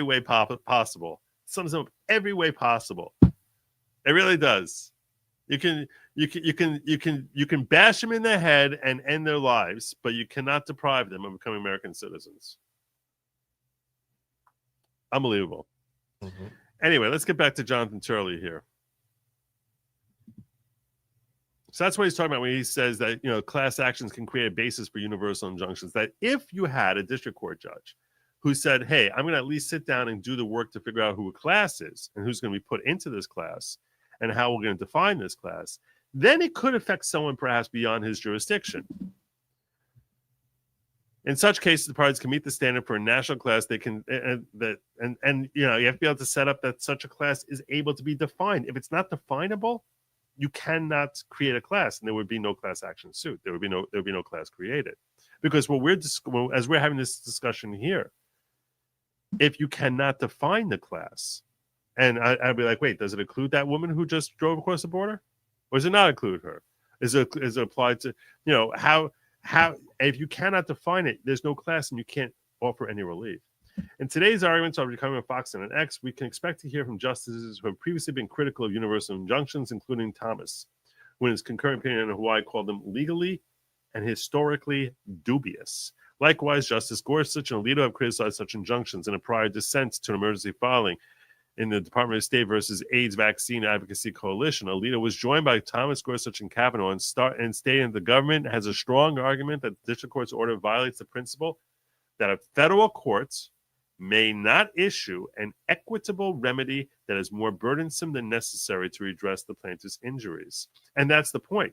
way possible. Sums up every way possible. It really does. You can bash them in the head and end their lives, but you cannot deprive them of becoming American citizens. Unbelievable. Mm-hmm. Anyway, let's get back to Jonathan Turley here. So that's what he's talking about when he says that, class actions can create a basis for universal injunctions. That if you had a district court judge who said, hey, I'm going to at least sit down and do the work to figure out who a class is and who's going to be put into this class and how we're going to define this class, then it could affect someone perhaps beyond his jurisdiction. In such cases, the parties can meet the standard for a national class. They can, you have to be able to set up that such a class is able to be defined. If it's not definable, you cannot create a class, and there would be no class action suit. There would be no class created, because as we're having this discussion here, if you cannot define the class, and I'd be like, wait, does it include that woman who just drove across the border, or does it not include her? Is it applied to how if you cannot define it, there's no class and you can't offer any relief. In today's arguments on Becoming a Fox and an X, we can expect to hear from justices who have previously been critical of universal injunctions, including Thomas, who in his concurrent opinion in Hawaii called them legally and historically dubious. Likewise, Justice Gorsuch and Alito have criticized such injunctions in a prior dissent to an emergency filing in the Department of State versus AIDS Vaccine Advocacy Coalition. Alito was joined by Thomas, Gorsuch, and Kavanaugh and stating the government has a strong argument that the district court's order violates the principle that a federal courts may not issue an equitable remedy that is more burdensome than necessary to redress the plaintiff's injuries. And that's the point.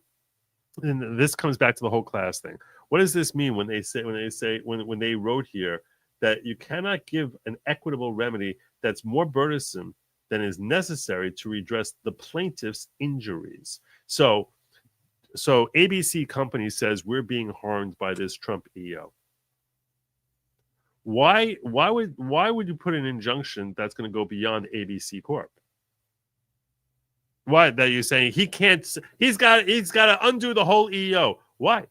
And this comes back to the whole class thing. What does this mean when they wrote here that you cannot give an equitable remedy that's more burdensome than is necessary to redress the plaintiff's injuries? So ABC Company says we're being harmed by this Trump EO. Why would you put an injunction that's going to go beyond ABC Corp? Why that you're saying he's got to undo the whole EO? Why?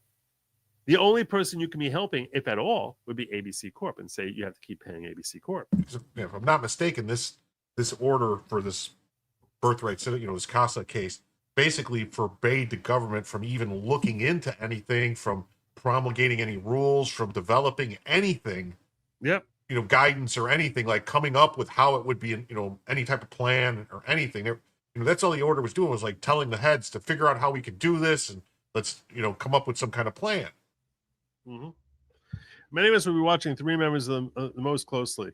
The only person you can be helping, if at all, would be ABC Corp, and say you have to keep paying ABC Corp. If I'm not mistaken, this order for this birthright, this CASA case, basically forbade the government from even looking into anything, from promulgating any rules, from developing anything. Yep. guidance or anything, like coming up with how it would be, any type of plan or anything. That's all the order was doing, was like telling the heads to figure out how we could do this, and let's, come up with some kind of plan. Mm-hmm. Many of us will be watching three members of the most closely.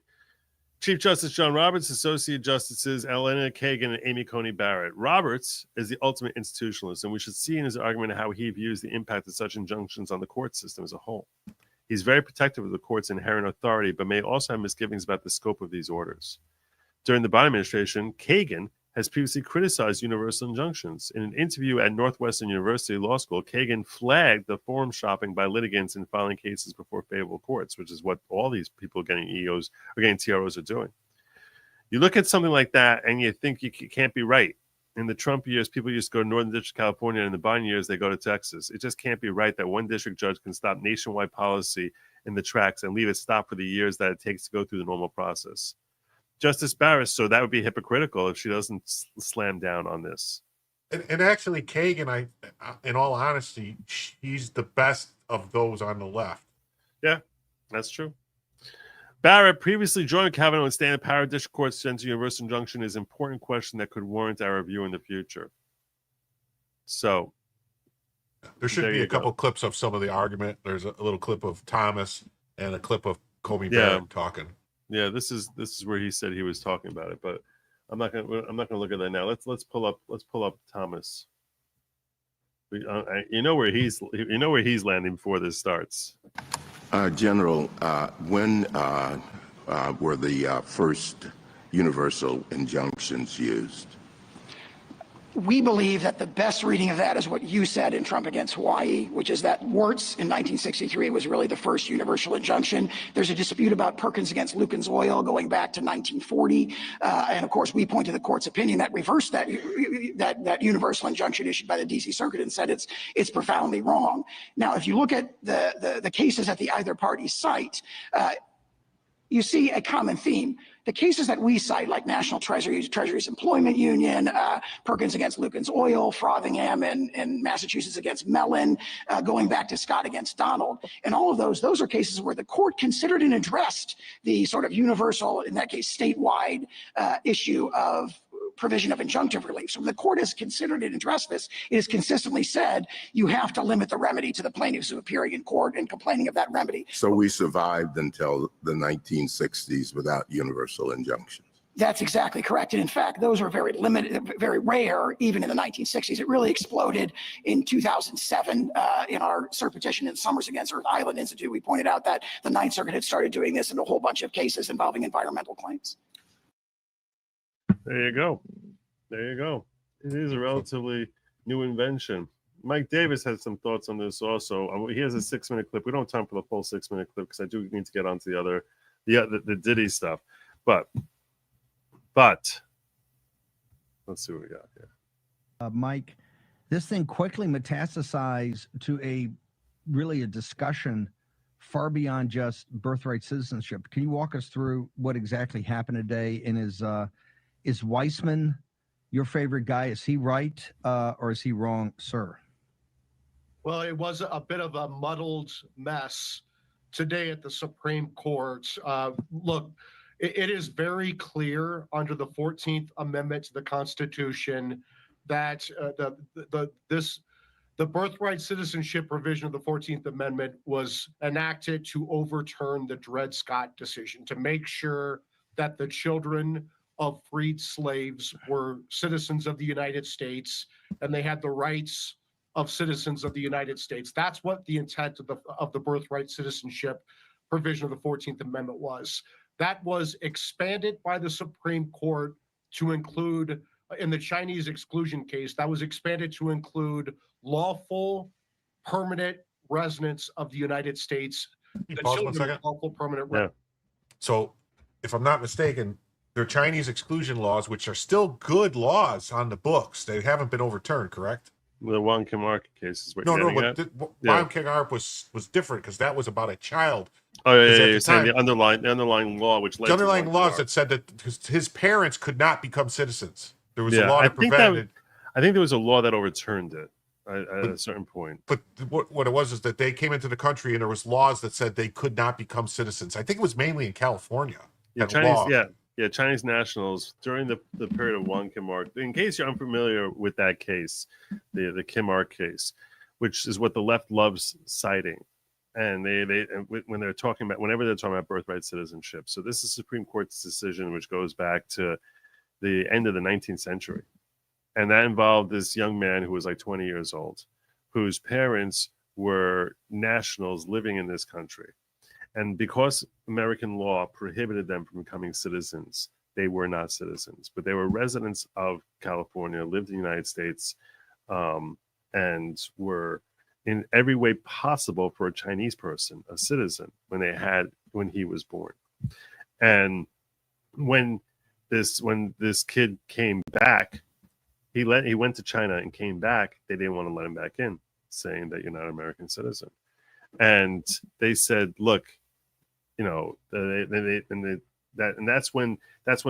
Chief Justice John Roberts, Associate Justices Elena Kagan and Amy Coney Barrett. Roberts is the ultimate institutionalist, and we should see in his argument how he views the impact of such injunctions on the court system as a whole. He's very protective of the court's inherent authority, but may also have misgivings about the scope of these orders. During the Biden administration, Kagan has previously criticized universal injunctions. In an interview at Northwestern University Law School, Kagan flagged the forum shopping by litigants in filing cases before favorable courts, which is what all these people getting EOs or getting TROs are doing. You look at something like that and you think you can't be right. In the Trump years, people used to go to Northern District of California. In the Biden years, they go to Texas. It just can't be right that one district judge can stop nationwide policy in the tracks and leave it stop for the years that it takes to go through the normal process. Justice Barrett, so that would be hypocritical if she doesn't slam down on this. And actually, Kagan, in all honesty, she's the best of those on the left. Yeah, that's true. Barrett previously joined Kavanaugh in saying the power of district courts to enter universal injunction is an important question that could warrant our review in the future. So there should be a couple clips of some of the argument. There's a little clip of Thomas and a clip of Coney Barrett talking. Yeah, this is where he said he was talking about it, but I'm not gonna look at that now. Let's pull up Thomas. You know where he's landing before this starts. General, when were the first universal injunctions used? We believe that the best reading of that is what you said in Trump against Hawaii, which is that Wirtz in 1963 was really the first universal injunction. There's a dispute about Perkins against Lukens Oil going back to 1940. And of course, we point to the court's opinion that reversed that universal injunction issued by the DC Circuit and said it's profoundly wrong. Now, if you look at the cases that the either party cite, you see a common theme. The cases that we cite, like National Treasury's Employment Union, Perkins against Lukens Oil, Frothingham and Massachusetts against Mellon, going back to Scott against Donald, and all of those are cases where the court considered and addressed the sort of universal, in that case, statewide issue of provision of injunctive relief. So when the court has considered and addressed this, it has consistently said you have to limit the remedy to the plaintiffs who appearing in court and complaining of that remedy. So we survived until the 1960s without universal injunctions. That's exactly correct. And in fact, those are very limited, very rare, even in the 1960s. It really exploded in 2007 in our cert petition in Summers against Earth Island Institute. We pointed out that the Ninth Circuit had started doing this in a whole bunch of cases involving environmental claims. There you go. It is a relatively new invention. Mike Davis had some thoughts on this also. He has a 6-minute clip. We don't have time for the full 6-minute clip because I do need to get onto the Diddy stuff. But let's see what we got here. Mike, this thing quickly metastasized to a discussion far beyond just birthright citizenship. Can you walk us through what exactly happened today? And is Weissman your favorite guy? Is he right or is he wrong, sir? Well, it was a bit of a muddled mess today at the Supreme Court. Look, it is very clear under the 14th Amendment to the Constitution that the birthright citizenship provision of the 14th Amendment was enacted to overturn the Dred Scott decision, to make sure that the children of freed slaves were citizens of the United States and they had the rights of citizens of the United States. That's what the intent of the birthright citizenship provision of the 14th Amendment was. That was expanded by the Supreme Court to include, in the Chinese exclusion case, that was expanded to include lawful permanent residents of the United States. Pause 1 second. Lawful permanent residents. So, if I'm not mistaken, there are Chinese exclusion laws, which are still good laws on the books. They haven't been overturned, correct? The Wong Kim Ark case is what No, you're but getting at? Wong Kim Ark was different because that was about a child. Oh, yeah, Because at you're the saying time- the underlying law, which led The to underlying Wong Kim laws Ark. that said that his parents could not become citizens. There was a law that prevented. I think there was a law that overturned it. at a certain point. But what it was is that they came into the country and there was laws that said they could not become citizens. I think it was mainly in California. Yeah, that Chinese, law. Chinese nationals during the period of Wang Kim Ark. In case you're unfamiliar with that case, the Kim Ark case, which is what the left loves citing, and when they're talking about whenever they're talking about birthright citizenship. So this is Supreme Court's decision, which goes back to the end of the 19th century, and that involved this young man who was like 20 years old, whose parents were nationals living in this country. And because American law prohibited them from becoming citizens, they were not citizens, but they were residents of California, lived in the United States, and were in every way possible for a Chinese person, a citizen, when he was born. And when this kid came back, he went to China and came back. They didn't want to let him back in, saying that you're not an American citizen. And they said, look, you know, that's when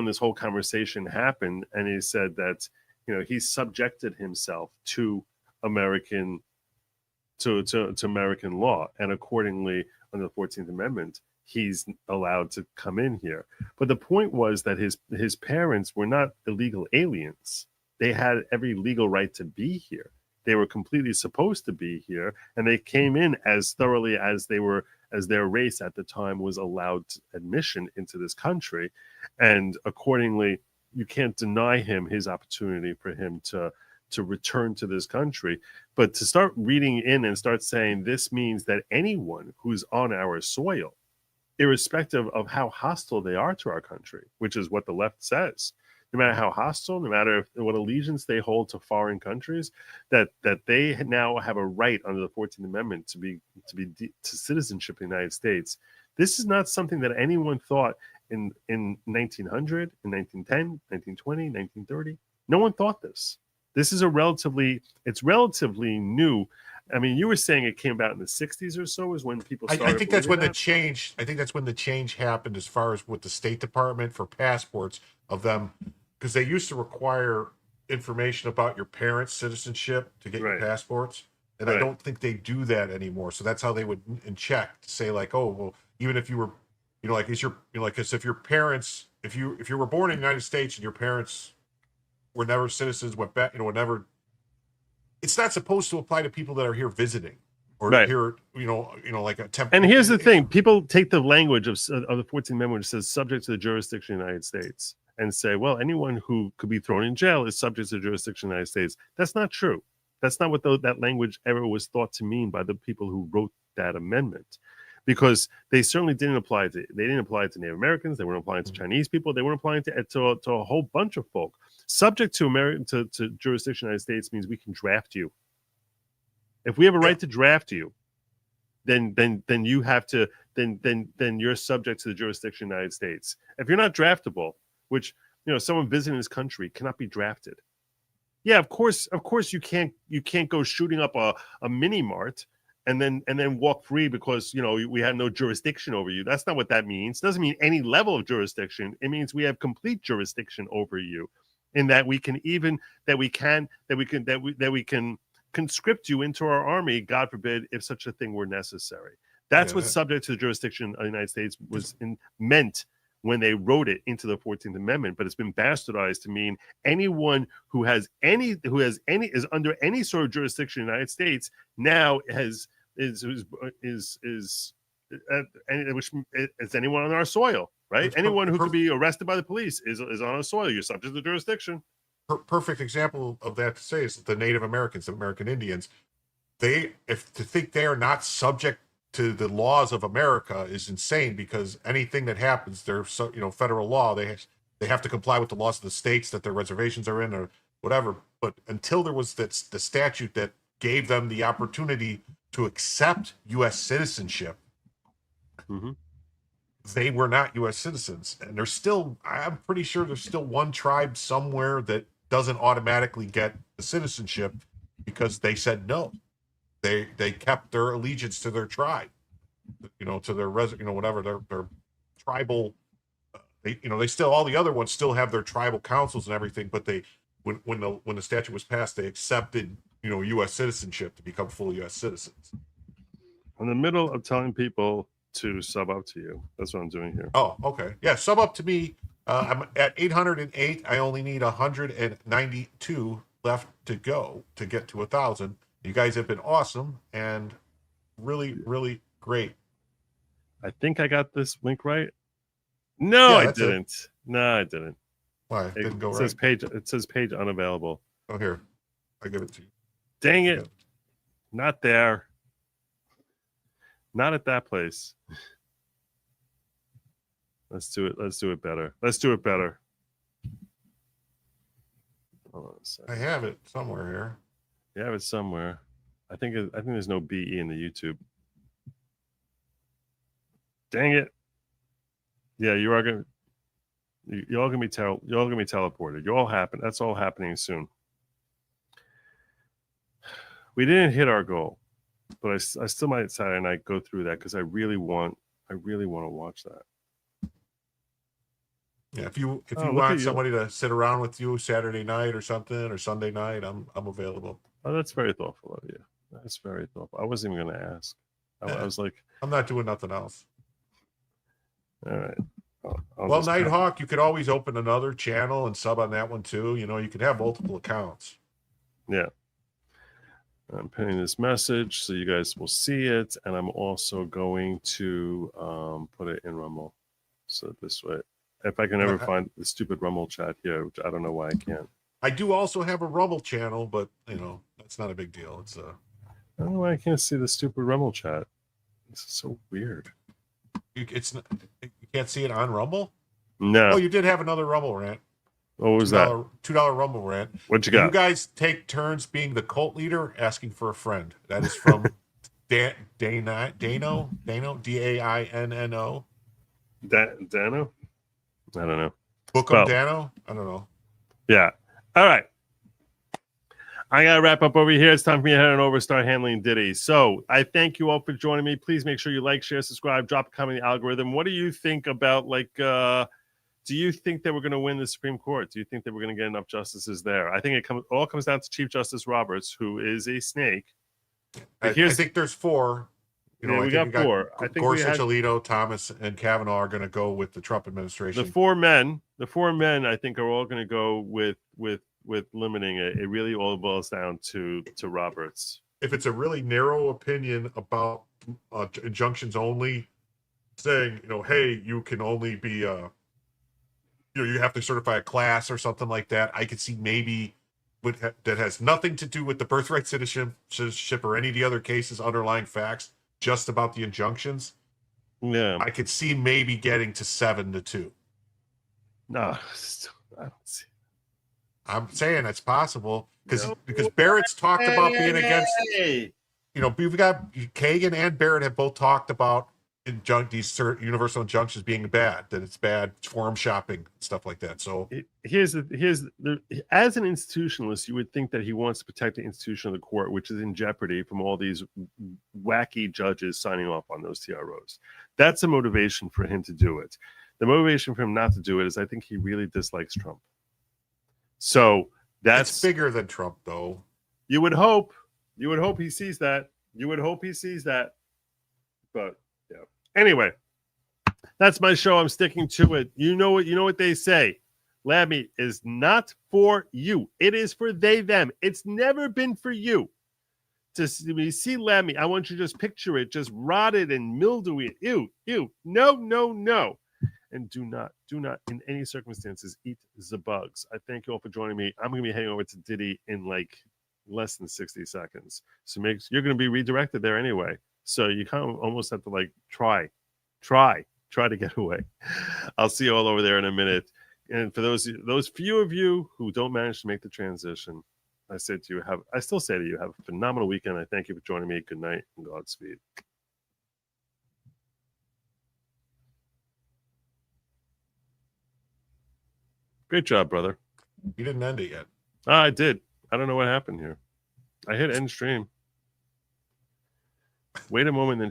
this whole conversation happened. And he said that, you know, he subjected himself to American law, and accordingly, under the 14th Amendment, he's allowed to come in here. But the point was that his parents were not illegal aliens. They had every legal right to be here. They were completely supposed to be here, and they came in as thoroughly as their race at the time was allowed admission into this country. And accordingly, you can't deny him his opportunity for him to return to this country. But to start reading in and start saying this means that anyone who's on our soil, irrespective of how hostile they are to our country, which is what the left says, no matter how hostile, no matter what allegiance they hold to foreign countries, that they now have a right under the 14th Amendment to citizenship in the United States. This is not something that anyone thought in 1900, in 1910, 1920, 1930. No one thought this. This is relatively new. I mean, you were saying it came about in the 60s or so is when people started. I think that's when the change. I think that's when the change happened as far as with the State Department for passports of them, because they used to require information about your parents' citizenship to get your passports, and I don't think they do that anymore. So that's how they would check to say like, oh, well, even if you were, you know, like is your, you know, like if your parents, if you were born in the United States and your parents were never citizens, went back, you know, whenever. It's not supposed to apply to people that are here visiting or here, you know, like a temp. And here's the thing: people take the language of the 14th Amendment, which says subject to the jurisdiction of the United States, and say, well, anyone who could be thrown in jail is subject to the jurisdiction of the United States. That's not true. That's not what that language ever was thought to mean by the people who wrote that amendment, because they certainly didn't apply it to. They didn't apply it to Native Americans. They weren't applying it to Chinese people. They weren't applying it to a whole bunch of folk. Subject to to jurisdiction of the United States means we can draft you. If we have a right to draft you, then you have to then you're subject to the jurisdiction of the United States. If you're not draftable, which, you know, someone visiting this country cannot be drafted. Yeah, of course you can't go shooting up a mini mart and then walk free because, you know, we have no jurisdiction over you. That's not what that means. It doesn't mean any level of jurisdiction. It means we have complete jurisdiction over you, in that we can conscript you into our army, God forbid, if such a thing were necessary. That's what subject to the jurisdiction of the United States was meant when they wrote it into the 14th Amendment. But it's been bastardized to mean anyone who is under any sort of jurisdiction in the United States now is anyone on our soil, right? Anyone who could be arrested by the police is on our soil. You're subject to jurisdiction. Perfect example of that to say is the Native Americans, the American Indians. To think they are not subject to the laws of America is insane, because anything that happens, they're federal law. They have to comply with the laws of the states that their reservations are in or whatever. But until there was the statute that gave them the opportunity to accept U.S. citizenship, they were not U.S. citizens. And I'm pretty sure there's still one tribe somewhere that doesn't automatically get the citizenship because they said no. They kept their allegiance to their tribe, you know, to their whatever their tribal. They still, all the other ones still have their tribal councils and everything, but when the statute was passed, they accepted U.S. citizenship to become full U.S. citizens. I'm in the middle of telling people to sub up to you. That's what I'm doing here. Oh, okay. Yeah, sub up to me. I'm at 808. I only need 192 left to go to get to 1,000. You guys have been awesome and really, really great. I think I got this link right. No, Yeah, I that's it. didn't. No, I didn't. Why? It didn't go It right. says page. It says page unavailable. Oh, here. I give it to you. Dang it! Yeah. Not there. Not at that place. Let's do it. Let's do it better. Let's do it better. Hold on a second. I have it somewhere here. You have it somewhere. I think there's no BE in the YouTube. Dang it! Yeah, you are gonna. You're all gonna be You're all gonna be teleported. You're all happen. That's all happening soon. We didn't hit our goal, but I still might Saturday night go through that because I really want to watch that. Yeah, if you look at want you. somebody to sit around with you Saturday night or something or Sunday night, I'm available. Oh, that's very thoughtful of you. That's very thoughtful. I wasn't even going to ask. I was like, I'm not doing nothing else. all right. Well, Nighthawk, you could always open another channel and sub on that one too. You could have multiple accounts. Yeah. I'm pinning this message so you guys will see it, and I'm also going to put it in Rumble. So this way, if I can ever find the stupid Rumble chat here, which I don't know why I can't. I do also have a Rumble channel, but that's not a big deal. It's I don't know why I can't see the stupid Rumble chat. This is so weird. you can't see it on Rumble. No. Oh, you did have another Rumble rant. What was that? $2 Rumble rant. What you got? You guys take turns being the cult leader, asking for a friend. That is from Dano, Dainno, Dainno. Dano? I don't know. Bookham Dano? I don't know. Yeah. All right. I got to wrap up over here. It's time for me to head on over and start handling Diddy. So I thank you all for joining me. Please make sure you like, share, subscribe, drop a comment in the algorithm. What do you think about, do you think that we're going to win the Supreme Court? Do you think that we're going to get enough justices there? I think it all comes down to Chief Justice Roberts, who is a snake. I think there's 4. We got 4. I think Gorsuch, Alito, Thomas, and Kavanaugh are going to go with the Trump administration. The 4 men, I think, are all going to go with limiting it. It really all boils down to Roberts. If it's a really narrow opinion about injunctions only, saying, hey, you can only be, you have to certify a class or something like that, I could see maybe that has nothing to do with the birthright citizenship or any of the other cases, underlying facts, just about the injunctions. Yeah, I could see maybe getting to 7-2. No, I don't see. I'm saying it's possible because Barrett's talked about being against. We've got Kagan and Barrett have both talked about these universal injunctions being bad, that it's bad forum shopping, stuff like that. So here's as an institutionalist, you would think that he wants to protect the institution of the court, which is in jeopardy from all these wacky judges signing off on those TROs. That's a motivation for him to do it. The motivation for him not to do it is I think he really dislikes Trump. So that's bigger than Trump, though. You would hope he sees that. But yeah. Anyway, that's my show. I'm sticking to it. You know what they say. Lammy is not for you. It is for they, them. It's never been for you. When you see Lammy, I want you to just picture it, just rotted and mildewy. Ew. No. And do not in any circumstances eat the bugs. I thank you all for joining me. I'm going to be heading over to Diddy in less than 60 seconds. So you're going to be redirected there anyway. So you kind of almost have to try to get away. I'll see you all over there in a minute. And for those few of you who don't manage to make the transition, I still say to you, have a phenomenal weekend. I thank you for joining me. Good night and Godspeed. Great job, brother. You didn't end it yet. I did. I don't know what happened here. I hit end stream. Wait a moment, then